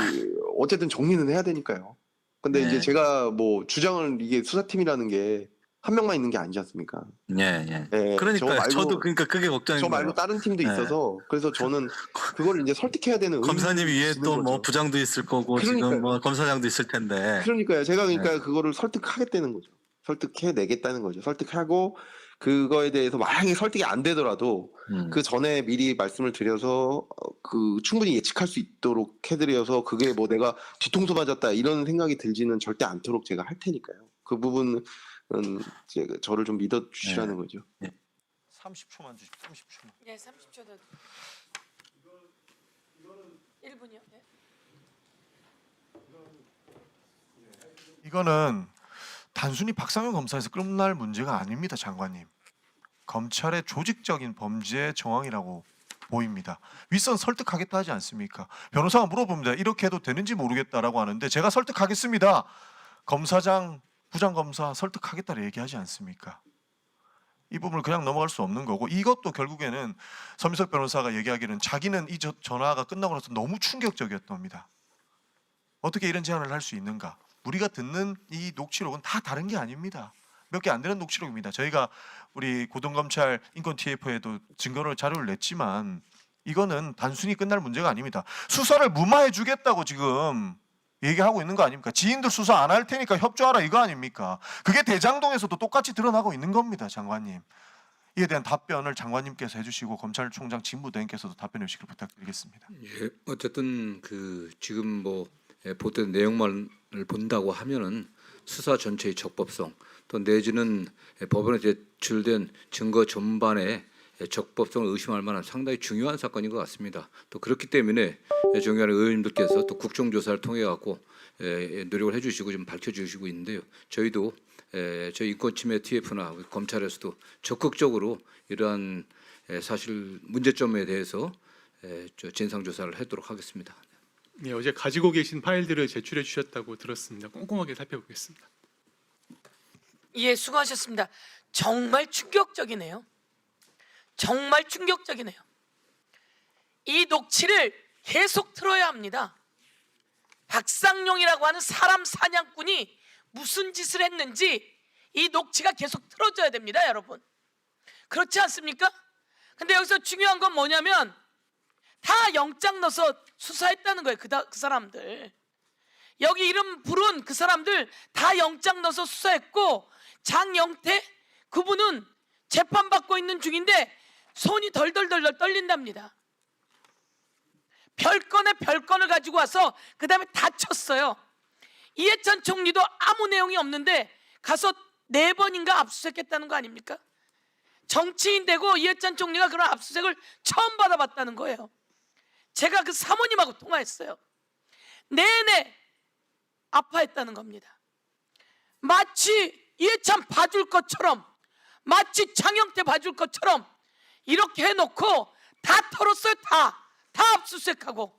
어쨌든 정리는 해야 되니까요. 근데 이제 네. 제가 뭐 주장을 이게 수사팀이라는 게 한 명만 있는 게 아니지 않습니까? 예, 예. 예, 그러니까요. 저 저도 말고 그러니까 그게 걱정인 저 거예요. 말고 다른 팀도 네. 있어서 그래서 저는 그걸 이제 설득해야 되는 검사님 의무가 위에 있는 또 뭐 거죠. 부장도 있을 거고 그러니까요. 지금 뭐 검사장도 있을 텐데. 그러니까요. 제가 그러니까 그거를 설득하겠다는 거죠. 설득해내겠다는 거죠. 설득하고 그거에 대해서 만약에 설득이 안 되더라도 그 전에 미리 말씀을 드려서 그 충분히 예측할 수 있도록 해드려서 그게 뭐 내가 뒤통수 맞았다 이런 생각이 들지는 절대 않도록 제가 할 테니까요. 그 부분은 제가 저를 좀 믿어주시라는 거죠. 30초만 주십시오. 30초만. 예, 30초 더. 1분이요? 예. 이거는 단순히 박상현 검사에서 끝날 문제가 아닙니다, 장관님. 검찰의 조직적인 범죄 정황이라고 보입니다. 윗선 설득하겠다 하지 않습니까? 변호사가 물어봅니다. 이렇게 해도 되는지 모르겠다라고 하는데 제가 설득하겠습니다. 검사장, 부장검사 설득하겠다고 얘기하지 않습니까? 이 부분을 그냥 넘어갈 수 없는 거고 이것도 결국에는 서민석 변호사가 얘기하기는 자기는 이 전화가 끝나고 나서 너무 충격적이었답니다. 어떻게 이런 제안을 할 수 있는가? 우리가 듣는 이 녹취록은 다 다른 게 아닙니다. 몇 개 안 되는 녹취록입니다. 저희가 우리 고등검찰 인권 TF에도 증거를 자료를 냈지만 이거는 단순히 끝날 문제가 아닙니다. 수사를 무마해 주겠다고 지금 얘기하고 있는 거 아닙니까? 지인들 수사 안 할 테니까 협조하라 이거 아닙니까? 그게 대장동에서도 똑같이 드러나고 있는 겁니다, 장관님. 이에 대한 답변을 장관님께서 해주시고 검찰총장 직무대행께서도 답변해 주시길 부탁드리겠습니다. 예, 어쨌든 그 지금 뭐 보도된 내용만을 본다고 하면은 수사 전체의 적법성 또 내지는 법원에 제출된 증거 전반의 적법성을 의심할 만한 상당히 중요한 사건인 것 같습니다. 또 그렇기 때문에 존경하는 의원님들께서 또 국정조사를 통해 갖고 노력을 해주시고 좀 밝혀주시고 있는데요. 저희도 저희 인권침해 TF나 검찰에서도 적극적으로 이러한 사실 문제점에 대해서 진상조사를 하도록 하겠습니다. 네, 어제 가지고 계신 파일들을 제출해 주셨다고 들었습니다. 꼼꼼하게 살펴보겠습니다. 예, 수고하셨습니다. 정말 충격적이네요. 정말 충격적이네요. 이 녹취를 계속 틀어야 합니다. 박상용이라고 하는 사람 사냥꾼이 무슨 짓을 했는지 이 녹취가 계속 틀어져야 됩니다, 여러분. 그렇지 않습니까? 근데 여기서 중요한 건 뭐냐면 다 영장 넣어서 수사했다는 거예요. 그 사람들. 여기 이름 부른 그 사람들 다 영장 넣어서 수사했고 장영태 그분은 재판받고 있는 중인데 손이 덜덜덜 떨린답니다. 별건에 별건을 가지고 와서 그 다음에 다쳤어요. 이해찬 총리도 아무 내용이 없는데 가서 4번인가 압수수색했다는 거 아닙니까? 정치인 되고 이해찬 총리가 그런 압수수색을 처음 받아봤다는 거예요. 제가 그 사모님하고 통화했어요. 내내 아파했다는 겁니다. 마치 이해찬 봐줄 것처럼 마치 장영태 봐줄 것처럼 이렇게 해놓고 다 털었어요. 다 압수수색하고.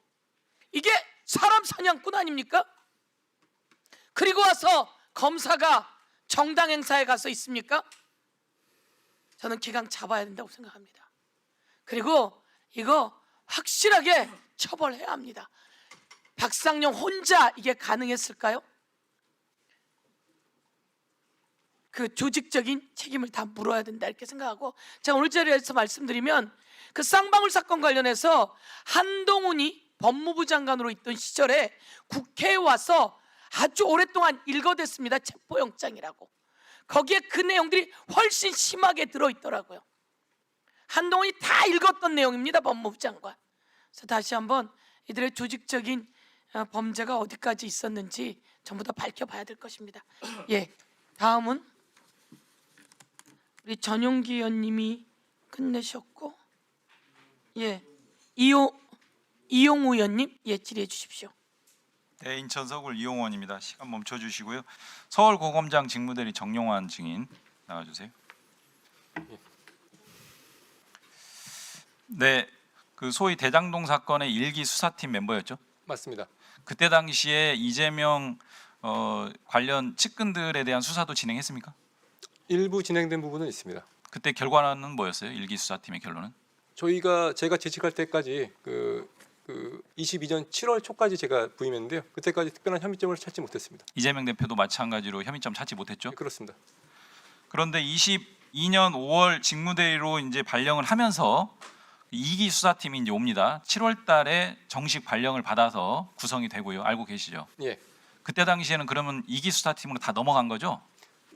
이게 사람 사냥꾼 아닙니까? 그리고 와서 검사가 정당 행사에 가서 있습니까? 저는 기강 잡아야 된다고 생각합니다. 그리고 이거 확실하게 처벌해야 합니다. 박상용 혼자 이게 가능했을까요? 그 조직적인 책임을 다 물어야 된다 이렇게 생각하고 제가 오늘 자리에서 말씀드리면 그 쌍방울 사건 관련해서 한동훈이 법무부 장관으로 있던 시절에 국회에 와서 아주 오랫동안 일거댔습니다. 체포영장이라고. 거기에 그 내용들이 훨씬 심하게 들어있더라고요. 한동훈이 다 읽었던 내용입니다. 법무부 장관. 그래서 다시 한번 이들의 조직적인 범죄가 어디까지 있었는지 전부 다 밝혀봐야 될 것입니다. 예, 다음은 우리 전용기 의원님이 끝내셨고, 예, 이용우 의원님, 예, 질의해 주십시오. 네, 인천 서울 이용원입니다. 시간 멈춰 주시고요. 서울고검장 직무대리 정용환 증인 나와주세요. 네, 그 소위 대장동 사건의 1기 수사팀 멤버였죠? 맞습니다. 그때 당시에 이재명 관련 측근들에 대한 수사도 진행했습니까? 일부 진행된 부분은 있습니다. 그때 결과는 뭐였어요? 1기 수사팀의 결론은? 제가 재직할 때까지 그 22년 7월 초까지 제가 부임했는데요. 그때까지 특별한 혐의점을 찾지 못했습니다. 이재명 대표도 마찬가지로 혐의점 찾지 못했죠. 네, 그렇습니다. 그런데 22년 5월 직무대리로 이제 발령을 하면서 2기 수사팀이 이제 옵니다. 7월 달에 정식 발령을 받아서 구성이 되고요. 알고 계시죠? 예. 그때 당시에는 그러면 2기 수사팀으로 다 넘어간 거죠?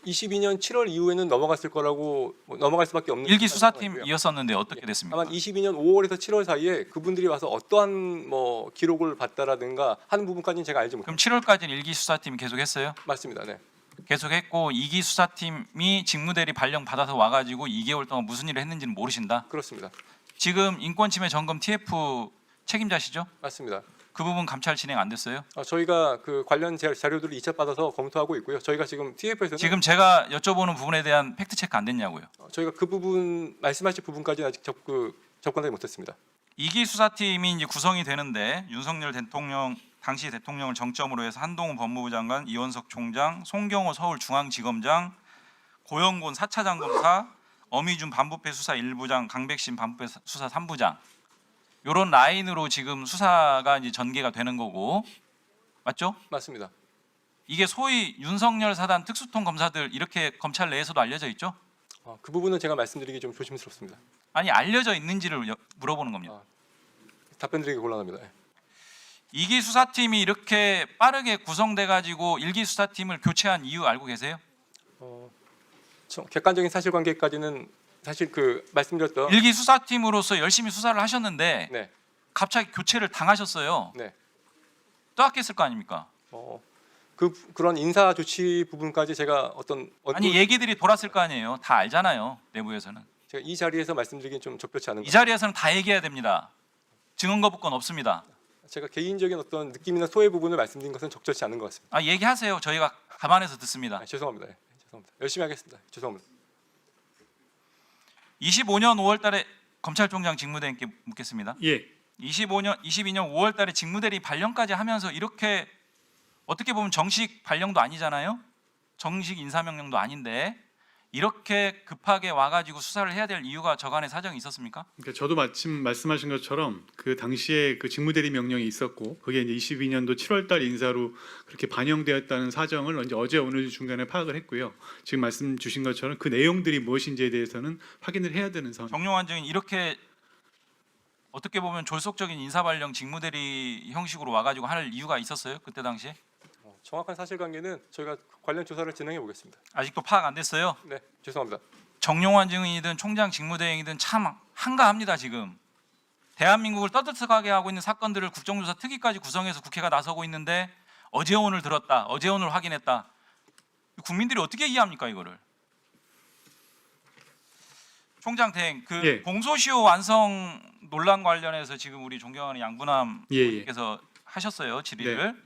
22년 7월 이후에는 넘어갔을 거라고 넘어갈 수밖에 없는 1기 수사팀이었었는데 어떻게 됐습니까? 다만 22년 5월에서 7월 사이에 그분들이 와서 어떠한 뭐 기록을 봤다라든가 하는 부분까지는 제가 알지 그럼 못합니다. 7월까지는 1기 수사팀이 계속했어요? 맞습니다. 네. 계속했고 2기 수사팀이 직무대리 발령 받아서 와가지고 2개월 동안 무슨 일을 했는지는 모르신다? 그렇습니다. 지금 인권침해 점검 TF 책임자시죠? 맞습니다. 그 부분 감찰 진행 안 됐어요? 저희가 그 관련 자료들을 2차 받아서 검토하고 있고요. 저희가 지금 TF에서는 지금 제가 여쭤보는 부분에 대한 팩트 체크 안 됐냐고요? 저희가 그 부분 말씀하신 부분까지는 아직 접근하지 못했습니다. 2기 수사팀이 이제 구성이 되는데 윤석열 대통령 당시 대통령을 정점으로 해서 한동훈 법무부 장관, 이원석 총장, 송경호 서울중앙지검장, 고영곤 4차장 검사, 어미준 반부패 수사 1부장, 강백신 반부패 수사 3부장 이런 라인으로 지금 수사가 이제 전개가 되는 거고 맞죠? 맞습니다. 이게 소위 윤석열 사단 특수통 검사들 이렇게 검찰 내에서도 알려져 있죠? 그 부분은 제가 말씀드리기 좀 조심스럽습니다. 아니 알려져 있는지를 물어보는 겁니다. 답변드리기 곤란합니다. 예. 2기 수사팀이 이렇게 빠르게 구성돼 가지고 1기 수사팀을 교체한 이유 알고 계세요? 객관적인 사실관계까지는 사실 그 말씀드렸던 1기 수사팀으로서 열심히 수사를 하셨는데 네. 갑자기 교체를 당하셨어요. 네. 떠왔겠을 거 아닙니까? 그런 인사 조치 부분까지 제가 어떤 아니 얘기들이 돌았을 거 아니에요. 다 알잖아요. 내부에서는. 제가 이 자리에서 말씀드리긴 좀 적절치 않은 이 자리에서는 다 얘기해야 됩니다. 증언 거부권 없습니다. 제가 개인적인 어떤 느낌이나 소외 부분을 말씀드린 것은 적절치 않은 것 같습니다. 얘기하세요. 저희가 감안해서 듣습니다. 죄송합니다. 죄송합니다. 열심히 하겠습니다. 죄송합니다. 25년 5월달에 검찰총장 직무대행께 묻겠습니다. 예. 22년 5월달에 직무대리 발령까지 하면서 이렇게 어떻게 보면 정식 발령도 아니잖아요. 정식 인사명령도 아닌데 이렇게 급하게 와가지고 수사를 해야 될 이유가 저간의 사정이 있었습니까? 그러니까 저도 마침 말씀하신 것처럼 그 당시에 그 직무대리 명령이 있었고 그게 이제 22년도 7월달 인사로 그렇게 반영되었다는 사정을 이제 어제 오늘 중간에 파악을 했고요. 지금 말씀 주신 것처럼 그 내용들이 무엇인지에 대해서는 확인을 해야 되는 상황. 정용환 증인 이렇게 어떻게 보면 졸속적인 인사발령 직무대리 형식으로 와가지고 할 이유가 있었어요? 그때 당시에? 정확한 사실관계는 저희가 관련 조사를 진행해 보겠습니다. 아직도 파악 안 됐어요? 네, 죄송합니다. 정용환 증인이든 총장 직무대행이든 참 한가합니다. 지금 대한민국을 떠들썩하게 하고 있는 사건들을 국정조사 특위까지 구성해서 국회가 나서고 있는데 어제 오늘 들었다, 어제 오늘 확인했다. 국민들이 어떻게 이해합니까 이거를? 총장 대행, 그 공소시효 완성 논란 관련해서 지금 우리 존경하는 양분남 의원님께서 하셨어요 질의를.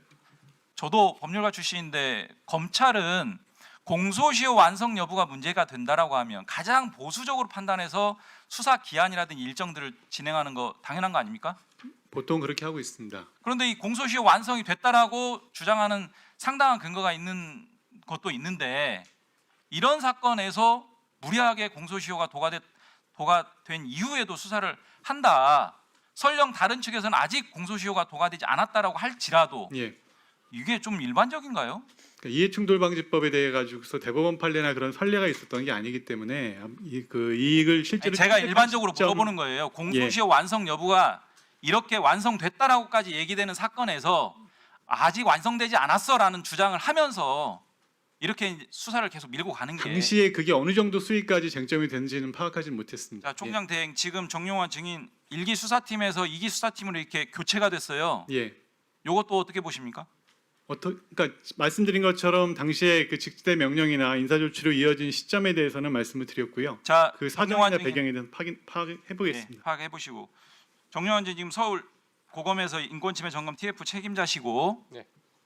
저도 법률가 출신인데 검찰은 공소시효 완성 여부가 문제가 된다라고 하면 가장 보수적으로 판단해서 수사 기한이라든지 일정들을 진행하는 거 당연한 거 아닙니까? 보통 그렇게 하고 있습니다. 그런데 이 공소시효 완성이 됐다라고 주장하는 상당한 근거가 있는 것도 있는데 이런 사건에서 무리하게 공소시효가 도가된 이후에도 수사를 한다. 설령 다른 측에서는 아직 공소시효가 도가되지 않았다라고 할지라도 이게 좀 일반적인가요? 그러니까 이해충돌방지법에 대해 가지고서 대법원 판례나 그런 선례가 있었던 게 아니기 때문에 그 이익을 실제로 제가 일반적으로 물어보는 거예요. 공소시효 완성 여부가 이렇게 완성됐다라고까지 얘기되는 사건에서 아직 완성되지 않았어라는 주장을 하면서 이렇게 수사를 계속 밀고 가는 게 당시에 그게 어느 정도 수위까지 쟁점이 되는지는 파악하지는 못했습니다. 자, 총장 대행 지금 정용환 증인 1기 수사팀에서 2기 수사팀으로 이렇게 교체가 됐어요. 요것도 어떻게 보십니까? 그러니까 말씀드린 것처럼 당시에 그 직대 명령이나 인사조치로 이어진 시점에 대해서는 말씀을 드렸고요. 자, 그 사정이나 배경에 대해서 파악해 보겠습니다. 파악해 보시고 정용환 증인 지금 서울 고검에서 인권침해 점검 TF 책임자시고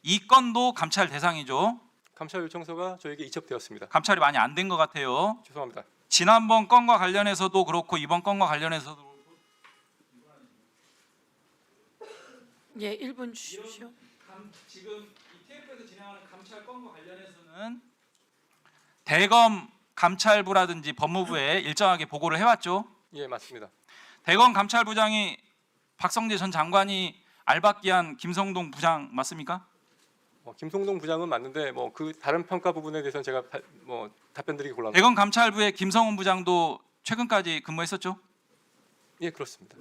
이 건도 감찰 대상이죠. 감찰 요청서가 저에게 이첩되었습니다. 감찰이 많이 안 된 것 같아요. 죄송합니다. 지난번 건과 관련해서도 그렇고 이번 건과 관련해서도 예, 1분 주십시오. 지금 TF에서 진행하는 감찰 건과 관련해서는 대검 감찰부라든지 법무부에 일정하게 보고를 해왔죠. 예, 맞습니다. 대검 감찰부장이 박성재 전 장관이 알박기한 김성동 부장 맞습니까? 김성동 부장은 맞는데 뭐 그 다른 평가 부분에 대해서는 제가 답변드리기 곤란합니다. 대검 감찰부의 김성훈 부장도 최근까지 근무했었죠? 예, 그렇습니다.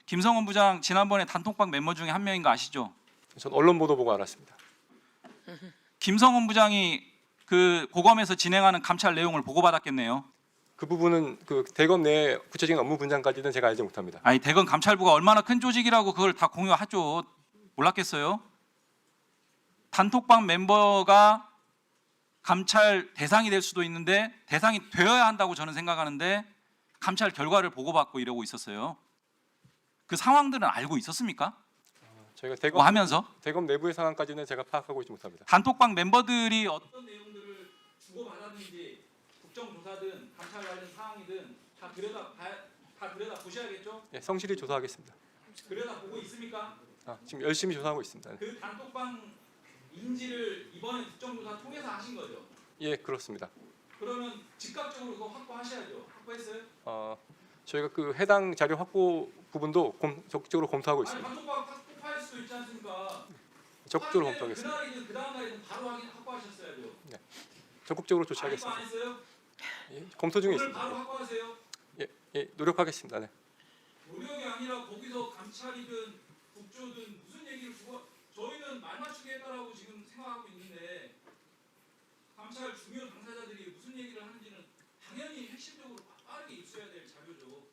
김성훈 부장 지난번에 단톡방 멤버 중에 한 명인 거 아시죠? 전 언론 보도 보고 알았습니다. 김성훈 부장이 그 고검에서 진행하는 감찰 내용을 보고받았겠네요. 그 부분은 그 대검 내 구체적인 업무 분장까지는 제가 알지 못합니다. 아니 대검 감찰부가 얼마나 큰 조직이라고 그걸 다 공유하죠. 몰랐겠어요? 단톡방 멤버가 감찰 대상이 될 수도 있는데 대상이 되어야 한다고 저는 생각하는데 감찰 결과를 보고받고 이러고 있었어요. 그 상황들은 알고 있었습니까? 저희가 뭐 하면서 대검 내부의 상황까지는 제가 파악하고 있지 못합니다. 단톡방 멤버들이 어떤 내용들을 주고받았는지 국정조사든 감찰 관련 사항이든 다 들여다 보셔야겠죠? 예, 성실히 조사하겠습니다. 들여다 보고 있습니까? 지금 열심히 조사하고 있습니다. 그 단톡방 인지를 이번에 국정조사 통해서 하신 거죠? 예, 그렇습니다. 그러면 즉각적으로 그거 확보하셔야죠. 확보했어요? 저희가 그 해당 자료 확보 부분도 적극적으로 검토하고 아니 있습니다. 단톡방 확보할 수도 있지 않습니까? 적극적으로 검토하겠습니다. 그날이든 그 다음 날이든 바로 확보하셨어야죠. 적극적으로 아직도 조치하겠습니다. 안 했어요? 예, 검토 중에 오늘 있습니다. 바로 확보하세요. 예, 노력하겠습니다. 네. 노력이 아니라 거기서 감찰이든 국조든 무슨 얘기를 주고 저희는 말 맞추게 했다라고 지금 생각하고 있는데 감찰 중요 당사자들이 무슨 얘기를 하는지는 당연히 핵심적으로 빠르게 입수해야 될 자료죠.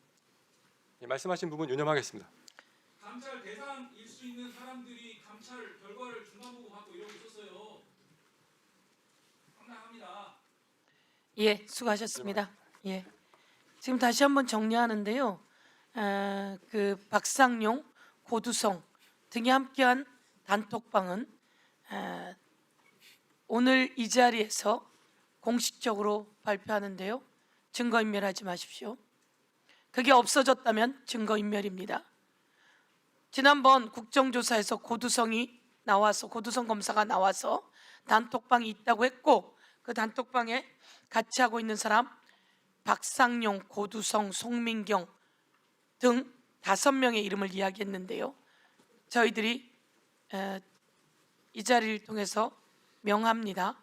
예, 말씀하신 부분 유념하겠습니다. 감찰 대상일 수 있는 사람들이 감찰 결과를 중간 보고 받고 이러고 있었어요. 황당합니다. 예, 수고하셨습니다. 예, 지금 다시 한번 정리하는데요. 그 박상용, 고두성 등이 함께한 단톡방은 오늘 이 자리에서 공식적으로 발표하는데요. 증거인멸하지 마십시오. 그게 없어졌다면 증거인멸입니다. 지난번 국정조사에서 고두성 검사가 나와서 단톡방이 있다고 했고 그 단톡방에 같이 하고 있는 사람 박상용, 고두성, 송민경 등 5명의 이름을 이야기했는데요. 저희들이 이 자리를 통해서 명합니다.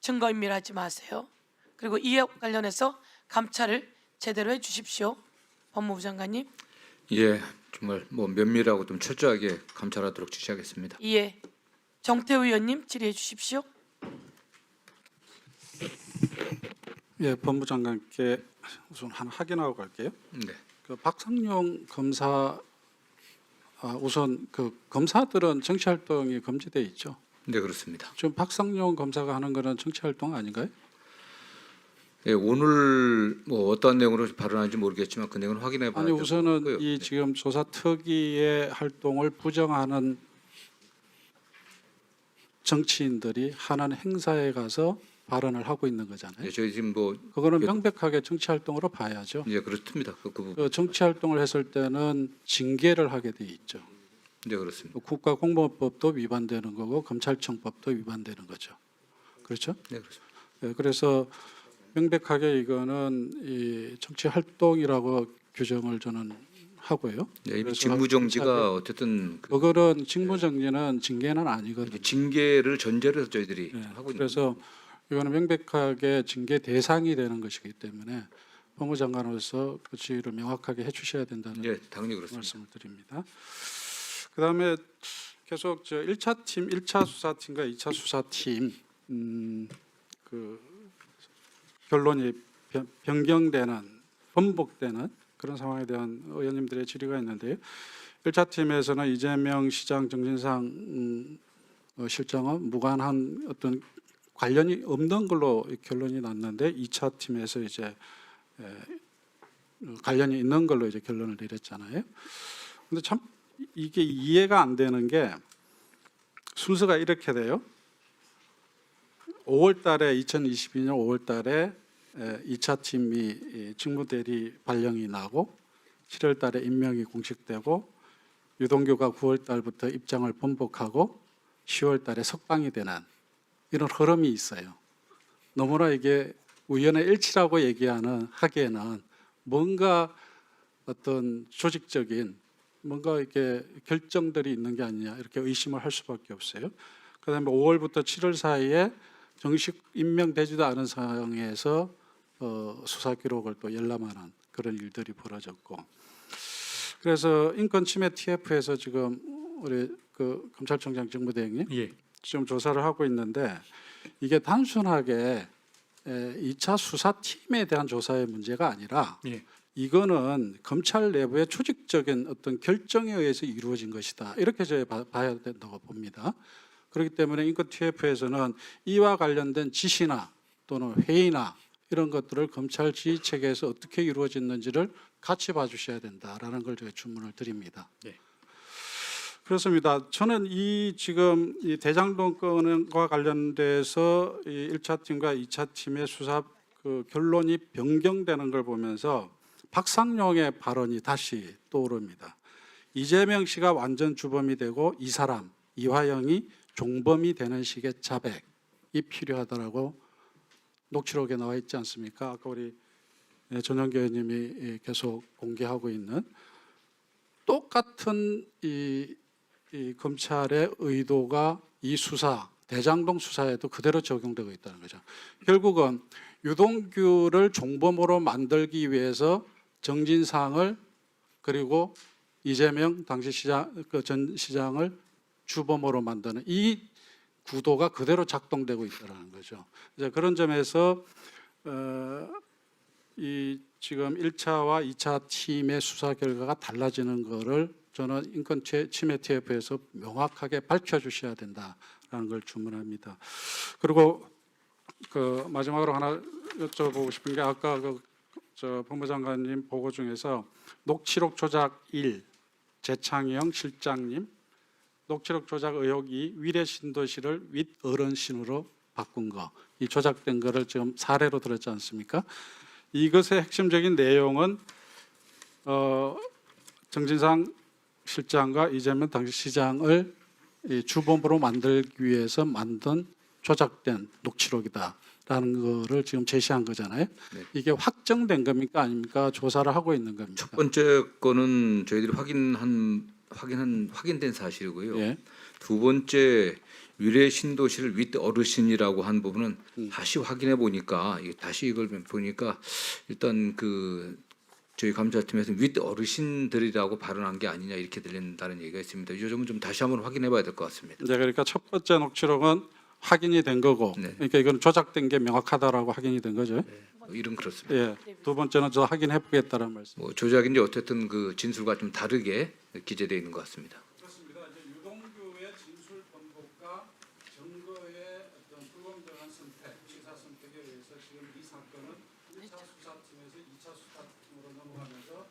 증거인멸하지 마세요. 그리고 이에 관련해서 감찰을 제대로 해주십시오. 법무부 장관님. 예, 정말 뭐 면밀하고 좀 철저하게 감찰하도록 지시하겠습니다. 예, 정태우 의원님 질의해 주십시오. 예, 법무장관께 우선 하나 확인하고 갈게요. 네. 그 박상용 검사 우선 그 검사들은 정치 활동이 금지돼 있죠. 네, 그렇습니다. 지금 박상용 검사가 하는 거는 정치 활동 아닌가요? 예, 오늘 뭐 어떠한 내용으로 발언하는지 모르겠지만 그 내용은 확인해 봐야 아니 될 것 우선은 같고요. 이 지금 조사 특위의 활동을 부정하는 정치인들이 하는 행사에 가서 발언을 하고 있는 거잖아요. 예, 저희 지금 뭐 그거는 명백하게 정치 활동으로 봐야죠. 예, 그렇습니다. 그 부분. 그 정치 활동을 했을 때는 징계를 하게 돼 있죠. 네, 그렇습니다. 국가공무원법도 위반되는 거고 검찰청법도 위반되는 거죠. 그렇죠? 네, 그렇습니다. 네, 그래서 명백하게 이거는 이 정치 활동이라고 규정을 저는 하고요. 네, 이미 그래서 직무정지가 어쨌든 그거는 직무정지는 징계는 아니거든요. 징계를 전제로 해서 저희들이 네, 하고 있는 그래서 이거는 명백하게 징계 대상이 되는 것이기 때문에 법무장관으로서 그 지위를 명확하게 해주셔야 된다는 당연히 그렇습니다. 말씀을 드립니다. 그다음에 계속 저 1차 팀, 1차 수사팀과 2차 수사팀 그 결론이 변경되는 번복되는 그런 상황에 대한 의원님들의 질의가 있는데요. 1차 팀에서는 이재명 시장 정진상 실장은 무관한 어떤 관련이 없는 걸로 결론이 났는데 2차 팀에서 이제 관련이 있는 걸로 이제 결론을 내렸잖아요. 근데 참 이게 이해가 안 되는 게 순서가 이렇게 돼요. 5월 달에 2022년 5월 달에 2차 팀이 직무대리 발령이 나고 7월 달에 임명이 공식되고 유동규가 9월 달부터 입장을 번복하고 10월 달에 석방이 되는 이런 흐름이 있어요. 너무나 이게 우연의 일치라고 하기에는 뭔가 어떤 조직적인 뭔가 이렇게 결정들이 있는 게 아니냐 이렇게 의심을 할 수밖에 없어요. 그다음에 5월부터 7월 사이에 정식 임명되지도 않은 상황에서 수사 기록을 또 열람하는 그런 일들이 벌어졌고, 그래서 인권 침해 TF에서 지금 우리 그 검찰총장 직무대행님 지금 조사를 하고 있는데, 이게 단순하게 2차 수사팀에 대한 조사의 문제가 아니라 이거는 검찰 내부의 조직적인 어떤 결정에 의해서 이루어진 것이다, 이렇게 저희 봐야 된다고 봅니다. 그렇기 때문에 인권 TF에서는 이와 관련된 지시나 또는 회의나 이런 것들을 검찰 지휘 체계에서 어떻게 이루어졌는지를 같이 봐주셔야 된다라는 걸 저희 주문을 드립니다. 그렇습니다. 저는 이 지금 이 대장동 건과 관련돼서 이 1차 팀과 2차 팀의 수사 그 결론이 변경되는 걸 보면서 박상용의 발언이 다시 떠오릅니다. 이재명 씨가 완전 주범이 되고 이 사람 이화영이 종범이 되는 식의 자백이 필요하다라고 녹취록에 나와 있지 않습니까? 아까 우리 전영기 의원님이 계속 공개하고 있는 똑같은 이 검찰의 의도가 이 수사, 대장동 수사에도 그대로 적용되고 있다는 거죠. 결국은 유동규를 종범으로 만들기 위해서 정진상을 그리고 이재명 당시 전 시장을 주범으로 만드는 이 구도가 그대로 작동되고 있다는 거죠. 이제 그런 점에서 이 지금 1차와 2차 팀의 수사 결과가 달라지는 거를 저는 인권 침해 TF에서 명확하게 밝혀주셔야 된다라는 걸 주문합니다. 그리고 그 마지막으로 하나 여쭤보고 싶은 게, 아까 저 법무장관님 보고 중에서 녹취록 조작 1 재창영 실장님, 녹취록 조작 의혹 2 위례 신도시를 윗 어른신으로 바꾼 거, 이 조작된 거를 지금 사례로 들었지 않습니까? 이것의 핵심적인 내용은 정진상 실장과 이재명 당시 시장을 주범으로 만들기 위해서 만든 조작된 녹취록이다라는 거를 지금 제시한 거잖아요. 네. 이게 확정된 겁니까 아닙니까? 조사를 하고 있는 겁니까? 첫 번째 거는 저희들이 확인된 사실이고요. 예. 두 번째 위례 신도시를 윗 어르신이라고 한 부분은 다시 확인해 보니까 다시 이걸 보니까 일단 그 저희 감사팀에서 윗 어르신들이라고 발언한 게 아니냐 이렇게 들린다는 얘기가 있습니다. 이 점은 좀 다시 한번 확인해 봐야 될 것 같습니다. 네, 그러니까 첫 번째 녹취록은 확인이 된 거고, 네. 그러니까 이건 조작된 게 명확하다라고 확인이 된 거죠. 이름 그렇습니다. 예. 두 번째는 저 확인해 보겠다는 말씀. 뭐 조작인지 어쨌든 그 진술과 좀 다르게 기재되어 있는 것 같습니다. 그렇습니다. 이제 유동규의 진술 번복과 증거의 어떤 불공정한 선택, 시사 선택에 의해서 지금 이 사건은 1차 수사팀에서 2차 수사팀으로 넘어가면서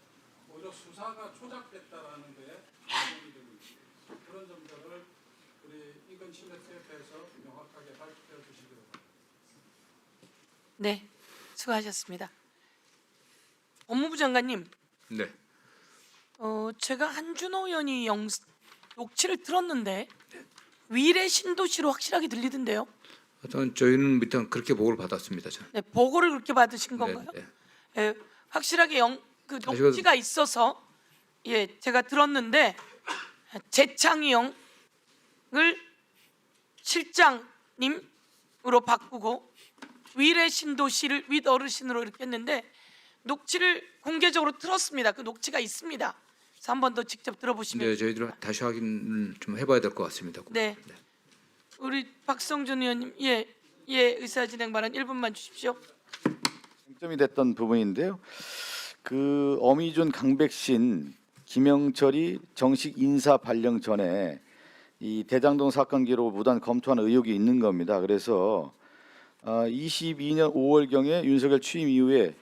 오히려 수사가 조작됐다라는 거에 반영이 되고 있습니다. 그런 점들을 우리 인권 침해 TF에서 명확하게 밝혀주시기 바랍니다. 네, 수고하셨습니다. 법무부 장관님, 네. 제가 한준호 의원이 녹취를 들었는데 위례 신도시로 확실하게 들리던데요. 하여튼 저희는 일단 그렇게 보고를 받았습니다. 저는. 네, 보고를 그렇게 받으신 건가요? 네. 예, 확실하게 그 녹취가 있어서 제가 들었는데 재창이 형을 실장님으로 바꾸고 위례 신도시를 윗 어르신으로 이렇게 했는데 녹취를 공개적으로 틀었습니다. 그 녹취가 있습니다. 그래서 한 번 더 직접 들어보시면. 네, 저희들 다시 확인을 좀 해봐야 될 것 같습니다. 네. 우리 박성준 의원님, 의사진행 발언 1분만 주십시오. 쟁점이 됐던 부분인데요. 그 어미준, 강백신, 김영철이 정식 인사 발령 전에 이 대장동 사건 기록을 무단 검토한 의혹이 있는 겁니다. 그래서 22년 5월경에 윤석열 취임 이후에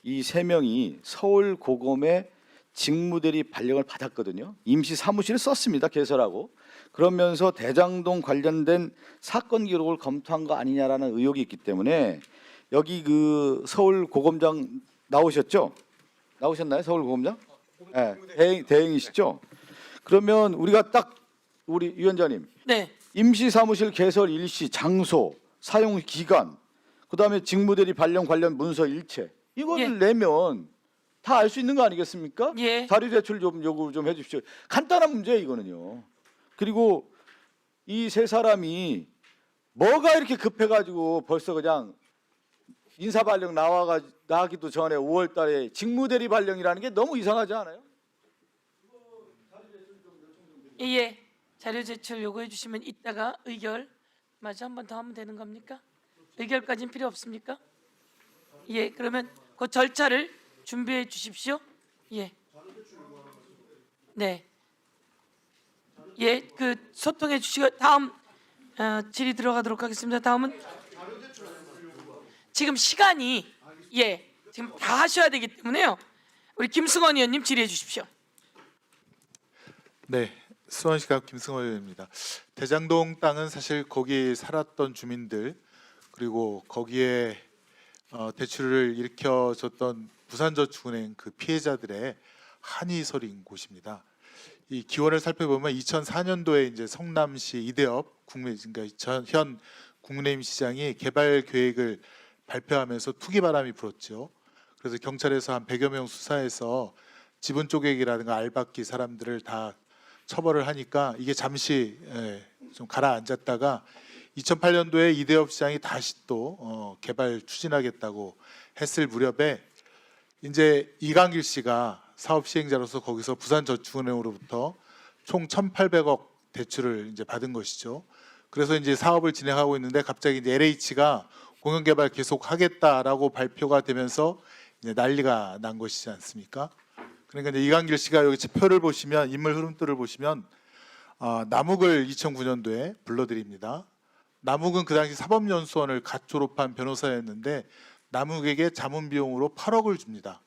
이 세 명이 서울 고검에 직무대리 발령을 받았거든요. 임시 사무실을 썼습니다. 개설하고. 그러면서 대장동 관련된 사건 기록을 검토한 거 아니냐라는 의혹이 있기 때문에 여기 그 서울 고검장 나오셨죠? 나오셨나요? 서울 고검장? 네, 대행이시죠? 그러면 우리가 딱 우리 위원장님, 네. 임시 사무실 개설 일시, 장소, 사용 기간, 그다음에 직무대리 발령 관련 문서 일체 이거를 내면 다 알 수 있는 거 아니겠습니까? 예. 자료 제출 좀 요구 좀 해주십시오. 간단한 문제예요 이거는요. 그리고 이 세 사람이 뭐가 이렇게 급해가지고 벌써 그냥 인사 발령 나가기도 전에 5월달에 직무대리 발령이라는 게 너무 이상하지 않아요? 예. 자료 제출 요구해 주시면 이따가 의결 마저 한 번 더 하면 되는 겁니까? 의결까지는 필요 없습니까? 예. 그러면 그 절차를 준비해 주십시오. 예. 네. 예. 그 소통해 주시고 다음 질의 들어가도록 하겠습니다. 다음은 지금 시간이 지금 다 하셔야 되기 때문에요. 우리 김승원 의원님 질의해 주십시오. 네, 수원시각 김승원 의원입니다. 대장동 땅은 사실 거기 살았던 주민들 그리고 거기에 대출을 일으켜줬던 부산저축은행 그 피해자들의 한이 서린 곳입니다. 이 기원을 살펴보면 2004년도에 이제 성남시 이대업 그러니까 현 국민의힘 시장이 개발 계획을 발표하면서 투기 바람이 불었죠. 그래서 경찰에서 한 100여 명 수사해서 지분 쪼개기라든가 알박기 사람들을 다 처벌을 하니까 이게 잠시 좀 가라앉았다가 2008년도에 이대업 시장이 다시 또 개발 추진하겠다고 했을 무렵에 이제 이강길 씨가 사업 시행자로서 거기서 부산저축은행으로부터 총 1,800억 대출을 이제 받은 것이죠. 그래서 이제 사업을 진행하고 있는데 갑자기 이제 LH가 공영개발 계속 하겠다라고 발표가 되면서 이제 난리가 난 것이지 않습니까? 그러니까 이제 이강길 씨가 여기 표를 보시면 인물 흐름들을 보시면 남욱을 2009년도에 불러드립니다. 남욱은 그 당시 사법연수원을 갓 졸업한 변호사였는데 남욱에게 자문 비용으로 8억을 줍니다.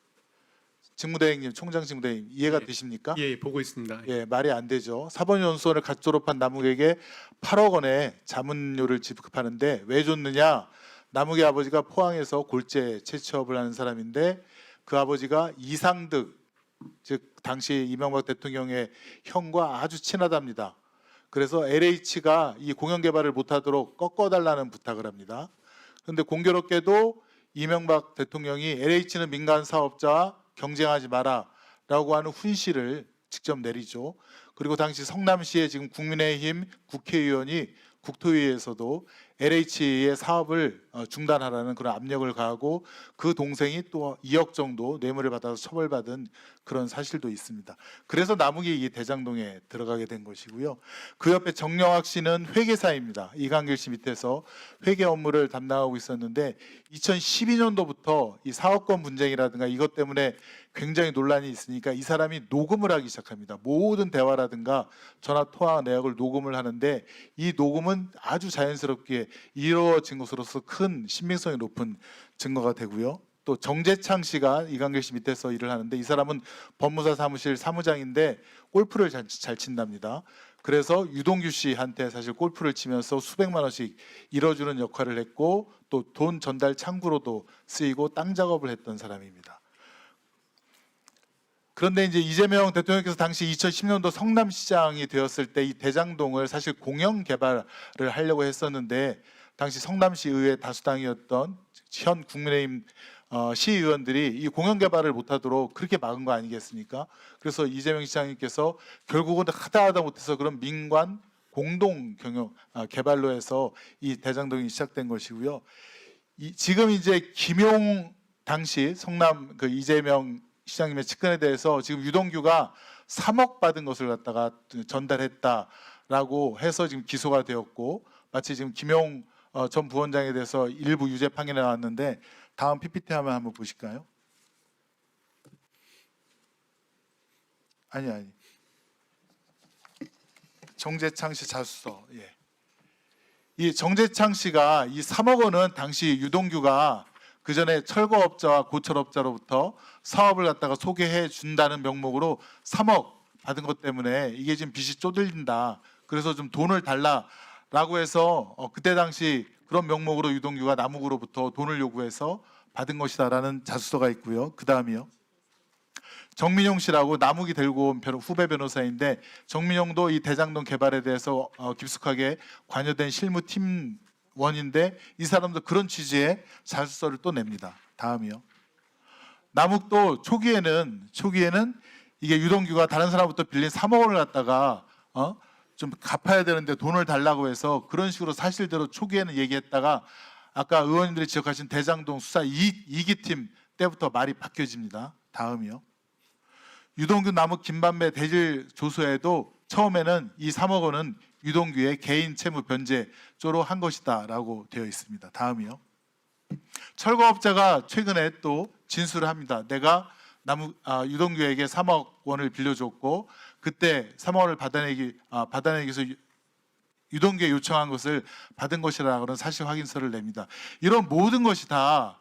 직무대행님, 총장 직무대행님 이해가 되십니까? 예, 보고 있습니다. 예, 말이 안 되죠. 사법연수원을 갓 졸업한 남욱에게 8억 원의 자문료를 지급하는데 왜 줬느냐? 남욱의 아버지가 포항에서 골재 채취업을 하는 사람인데 그 아버지가 이상득, 즉 당시 이명박 대통령의 형과 아주 친하답니다. 그래서 LH가 이 공영개발을 못하도록 꺾어달라는 부탁을 합니다. 그런데 공교롭게도 이명박 대통령이 LH는 민간 사업자와 경쟁하지 마라라고 하는 훈시를 직접 내리죠. 그리고 당시 성남시의 지금 국민의힘 국회의원이 국토위에서도 LH의 사업을 중단하라는 그런 압력을 가하고 그 동생이 또 2억 정도 뇌물을 받아서 처벌받은 그런 사실도 있습니다. 그래서 남욱이 이 대장동에 들어가게 된 것이고요. 그 옆에 정영학 씨는 회계사입니다. 이강길 씨 밑에서 회계 업무를 담당하고 있었는데 2012년도부터 이 사업권 분쟁이라든가 이것 때문에 굉장히 논란이 있으니까 이 사람이 녹음을 하기 시작합니다. 모든 대화라든가 전화 통화 내역을 녹음을 하는데 이 녹음은 아주 자연스럽게 이루어진 것으로서 큰 신빙성이 높은 증거가 되고요. 또 정재창 씨가 이강길 씨 밑에서 일을 하는데 이 사람은 법무사 사무실 사무장인데 골프를 잘 친답니다. 그래서 유동규 씨한테 사실 골프를 치면서 수백만 원씩 잃어주는 역할을 했고 또 돈 전달 창구로도 쓰이고 땅 작업을 했던 사람입니다. 그런데 이제 이재명 대통령께서 당시 2010년도 성남시장이 되었을 때 이 대장동을 사실 공영 개발을 하려고 했었는데 당시 성남시 의회 다수당이었던 현 국민의힘 시의원들이 이 공영 개발을 못하도록 그렇게 막은 거 아니겠습니까? 그래서 이재명 시장님께서 결국은 하다 못해서 그런 민관 공동 경영 개발로 해서 이 대장동이 시작된 것이고요. 지금 이제 김용 당시 성남 그 이재명 시장님의 측근에 대해서 지금 유동규가 3억 받은 것을 갖다가 전달했다라고 해서 지금 기소가 되었고 마치 지금 김용 전 부원장에 대해서 일부 유죄 판결이 나왔는데 다음 PPT 하면 한번 보실까요? 아니 정재창 씨 자수서. 예. 이 정재창 씨가 이 3억 원은 당시 유동규가 그 전에 철거업자와 고철업자로부터 사업을 갖다가 소개해 준다는 명목으로 3억 받은 것 때문에 이게 지금 빚이 쪼들린다. 그래서 좀 돈을 달라라고 해서 그때 당시 그런 명목으로 유동규가 남욱으로부터 돈을 요구해서 받은 것이다라는 자수서가 있고요. 그 다음이요. 정민용 씨라고 남욱이 들고 온 후배 변호사인데 정민용도 이 대장동 개발에 대해서 깊숙하게 관여된 실무팀원인데 이 사람도 그런 취지의 자수서를 또 냅니다. 다음이요. 남욱도 초기에는 이게 유동규가 다른 사람부터 빌린 3억 원을 갖다가 좀 갚아야 되는데 돈을 달라고 해서 그런 식으로 사실대로 초기에는 얘기했다가 아까 의원님들이 지적하신 대장동 수사 2기팀 때부터 말이 바뀌어집니다. 다음이요. 유동규 남욱 김반배 대질 조서에도 처음에는 이 3억 원은 유동규의 개인 채무 변제조로 한 것이다라고 되어 있습니다. 다음이요. 철거업자가 최근에 또 진술을 합니다. 내가 유동규에게 3억 원을 빌려줬고 그때 3억 원을 받아내기 위해서 유동규에 요청한 것을 받은 것이라는 사실 확인서를 냅니다. 이런 모든 것이 다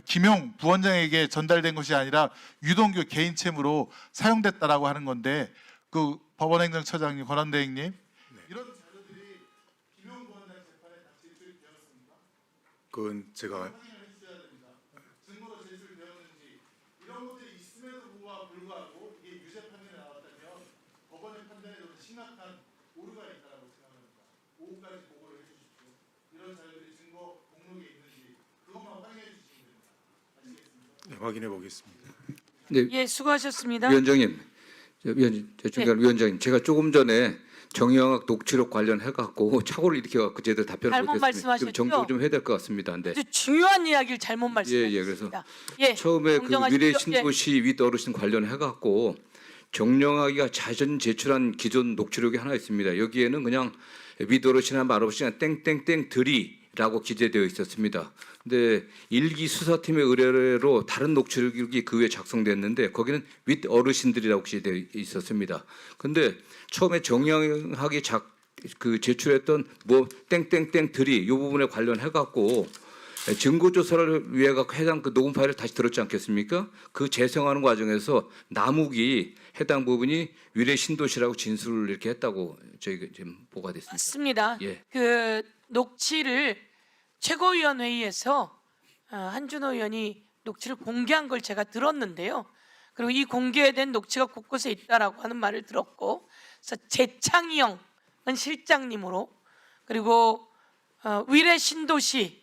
김용 부원장에게 전달된 것이 아니라 유동규 개인 채무로 사용됐다라고 하는 건데 그 법원행정처장님, 권한대행님 이런 자료들이 김용 부원장 재판에 다 제출되었습니까? 그건 제가 증거로 제출되었는지 이런 것들이 있음에도 불구하고 이게 유죄 판결이 나왔다면 법원의 판단에 좀 심각한 오류가 있다고 생각합니다. 오후까지 보고를 해주십시오. 이런 자료들이 증거 목록에 있는지 그것만 확인해 주시면 됩니다. 아시겠습니까? 네, 확인해 보겠습니다. 네, 예, 수고하셨습니다. 위원장님, 위원장님, 제가 조금 전에 정영학 녹취록 관련해 갖고 착오를 일으켜갖고 제대로 답변을 잘못 못했습니다. 말씀하셨죠? 정정 좀 해야 될 것 같습니다. 네. 아주 중요한 이야기를 잘못 그래서 말씀하셨습니다. 예, 처음에 그 정정하십시오. 미래 신도시 윗 어르신 관련해 갖고 정영학이가 자전 제출한 기존 녹취록이 하나 있습니다. 여기에는 그냥 윗 어르신이나 말 어르신이나 땡땡땡 들이라고 기재되어 있었습니다. 근데 일기 수사팀의 의뢰로 다른 녹취록이 그 후에 작성됐는데 거기는 윗 어르신들이라고 기재되어 있었습니다. 근데 처음에 정영학이 제출했던 뭐 땡땡땡 들이 이 부분에 관련해 갖고 증거 조사를 위해 갖고 해당 그 녹음 파일을 다시 들었지 않겠습니까? 그 재생하는 과정에서 남욱이 해당 부분이 위례 신도시라고 진술을 이렇게 했다고 저희가 지금 보고가 됐습니다. 맞습니다. 예. 그 녹취를 최고위원회의에서 한준호 의원이 녹취를 공개한 걸 제가 들었는데요. 그리고 이 공개된 녹취가 곳곳에 있다라고 하는 말을 들었고, 그래서 재창영은 실장님으로 그리고 위례 신도시를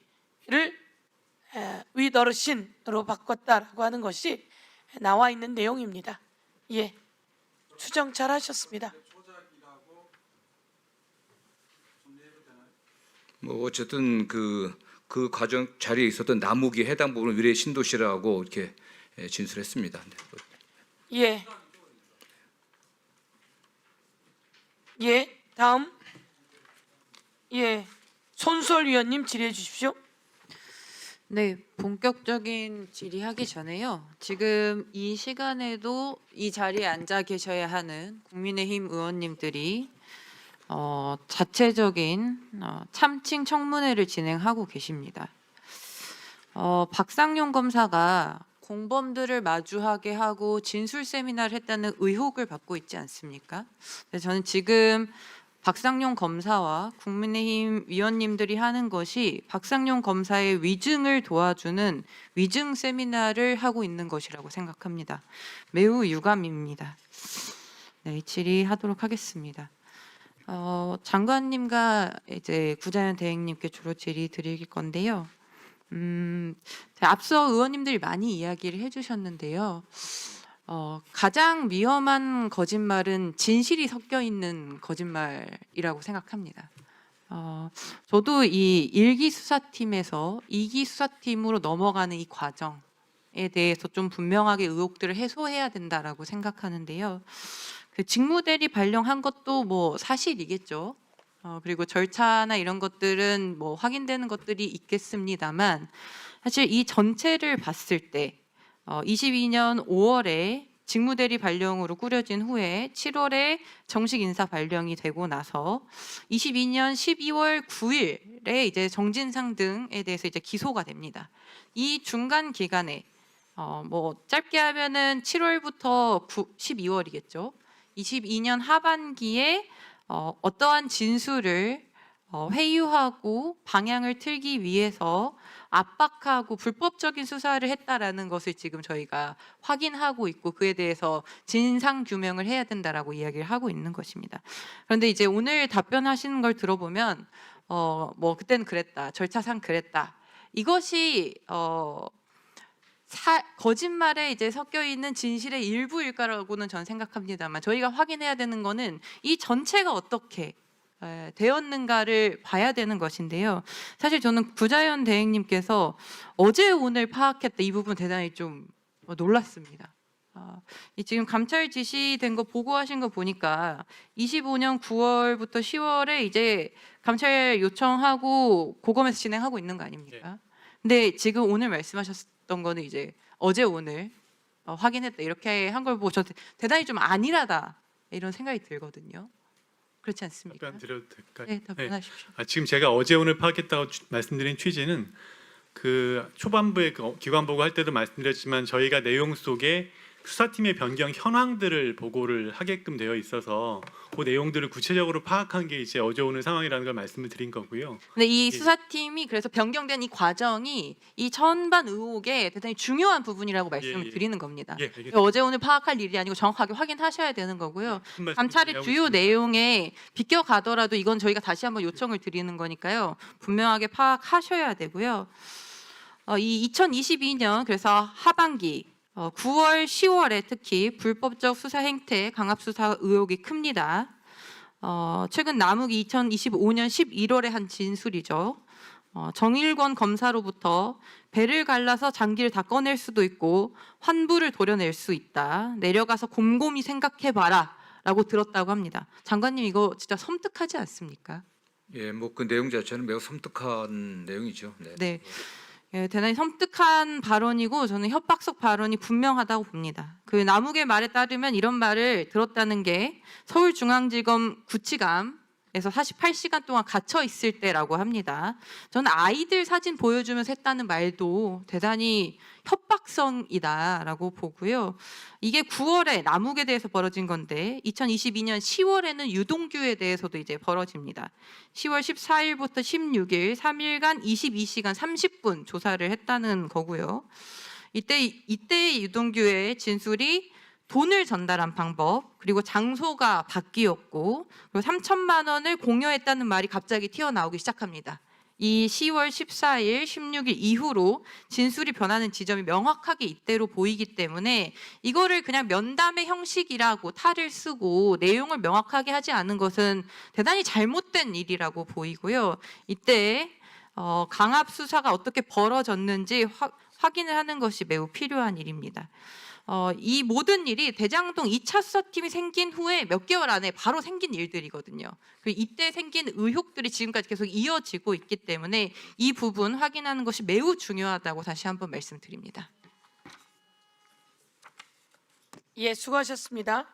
윗 어르신으로 바꿨다라고 하는 것이 나와 있는 내용입니다. 예, 수정 잘 하셨습니다. 뭐 어쨌든 그 과정 자리에 있었던 남욱이 해당 부분을 위례 신도시라고 이렇게 진술했습니다. 예. 예, 다음. 예, 손수월 위원님 질의해 주십시오. 네, 본격적인 질의하기 전에요. 지금 이 시간에도 이 자리에 앉아 계셔야 하는 국민의힘 의원님들이 자체적인 참칭 청문회를 진행하고 계십니다. 박상용 검사가 공범들을 마주하게 하고 진술 세미나를 했다는 의혹을 받고 있지 않습니까? 저는 지금 박상용 검사와 국민의힘 위원님들이 하는 것이 박상용 검사의 위증을 도와주는 위증 세미나를 하고 있는 것이라고 생각합니다. 매우 유감입니다. 네, 질의하도록 하겠습니다. 장관님과 이제 구자연 대행님께 주로 질의 드릴 건데요. 앞서 의원님들이 많이 이야기를 해주셨는데요. 가장 위험한 거짓말은 진실이 섞여 있는 거짓말이라고 생각합니다. 저도 이 1기 수사팀에서 2기 수사팀으로 넘어가는 이 과정에 대해서 좀 분명하게 의혹들을 해소해야 된다라고 생각하는데요. 그 직무대리 발령한 것도 뭐 사실이겠죠. 그리고 절차나 이런 것들은 뭐 확인되는 것들이 있겠습니다만 사실 이 전체를 봤을 때 22년 5월에 직무대리 발령으로 꾸려진 후에 7월에 정식 인사 발령이 되고 나서 22년 12월 9일에 이제 정진상 등에 대해서 이제 기소가 됩니다. 이 중간 기간에 뭐 짧게 하면은 7월부터 12월이겠죠. 22년 하반기에 어떠한 진술을 회유하고 방향을 틀기 위해서 압박하고 불법적인 수사를 했다라는 것을 지금 저희가 확인하고 있고 그에 대해서 진상 규명을 해야 된다라고 이야기를 하고 있는 것입니다. 그런데 이제 오늘 답변하시는 걸 들어보면 뭐 그때는 그랬다, 절차상 그랬다. 이것이 거짓말에 이제 섞여 있는 진실의 일부일까라고는 저는 생각합니다만 저희가 확인해야 되는 거는 이 전체가 어떻게 되었는가를 봐야 되는 것인데요. 사실 저는 구자연 대행님께서 어제 오늘 파악했다 이 부분 대단히 좀 놀랐습니다. 이 지금 감찰 지시된 거 보고하신 거 보니까 25년 9월부터 10월에 이제 감찰 요청하고 고검에서 진행하고 있는 거 아닙니까? 근데 지금 오늘 말씀하셨던 거는 이제 어제 오늘 확인했다 이렇게 한 걸 보고 저 대단히 좀 안일하다 이런 생각이 들거든요. 그렇지 않습니까? 답변 드려도 될까요? 네, 답변하십시오. 지금 제가 어제 오늘 파악했다고 말씀드린 취지는 그 초반부에 그 기관 보고할 때도 말씀드렸지만 저희가 내용 속에 수사팀의 변경 현황들을 보고를 하게끔 되어 있어서 그 내용들을 구체적으로 파악한 게 이제 어제 오늘 상황이라는 걸 말씀을 드린 거고요. 근데 이 수사팀이 그래서 변경된 이 과정이 이 전반 의혹의 대단히 중요한 부분이라고 말씀을 드리는 겁니다. 알겠습니다. 어제 오늘 파악할 일이 아니고 정확하게 확인하셔야 되는 거고요. 큰 말씀 감찰의 드리고 주요 있습니다. 내용에 비껴가더라도 이건 저희가 다시 한번 요청을 드리는 거니까요. 분명하게 파악하셔야 되고요. 이 2022년 그래서 하반기 9월, 10월에 특히 불법적 수사 행태, 강압 수사 의혹이 큽니다. 최근 남욱이 2025년 11월에 한 진술이죠. 정일권 검사로부터 배를 갈라서 장기를 다 꺼낼 수도 있고 환부를 도려낼 수 있다. 내려가서 곰곰이 생각해봐라 라고 들었다고 합니다. 장관님 이거 진짜 섬뜩하지 않습니까? 예, 뭐 그 내용 자체는 매우 섬뜩한 내용이죠. 네. 예, 대단히 섬뜩한 발언이고 저는 협박성 발언이 분명하다고 봅니다. 그 남욱의 말에 따르면 이런 말을 들었다는 게 서울중앙지검 구치감에서 48시간 동안 갇혀 있을 때라고 합니다. 저는 아이들 사진 보여주면서 했다는 말도 대단히 협박성이다라고 보고요. 이게 9월에 남욱에 대해서 벌어진 건데 2022년 10월에는 유동규에 대해서도 이제 벌어집니다. 10월 14일부터 16일 3일간 22시간 30분 조사를 했다는 거고요. 이때 유동규의 진술이 돈을 전달한 방법 그리고 장소가 바뀌었고 그리고 3천만 원을 공여했다는 말이 갑자기 튀어나오기 시작합니다. 이 10월 14일, 16일 이후로 진술이 변하는 지점이 명확하게 이때로 보이기 때문에 이거를 그냥 면담의 형식이라고 탈을 쓰고 내용을 명확하게 하지 않은 것은 대단히 잘못된 일이라고 보이고요. 이때 강압 수사가 어떻게 벌어졌는지 확인을 하는 것이 매우 필요한 일입니다. 이 모든 일이 대장동 2차 수사팀이 생긴 후에 몇 개월 안에 바로 생긴 일들이거든요. 그리고 이때 생긴 의혹들이 지금까지 계속 이어지고 있기 때문에 이 부분 확인하는 것이 매우 중요하다고 다시 한번 말씀드립니다. 예, 수고하셨습니다.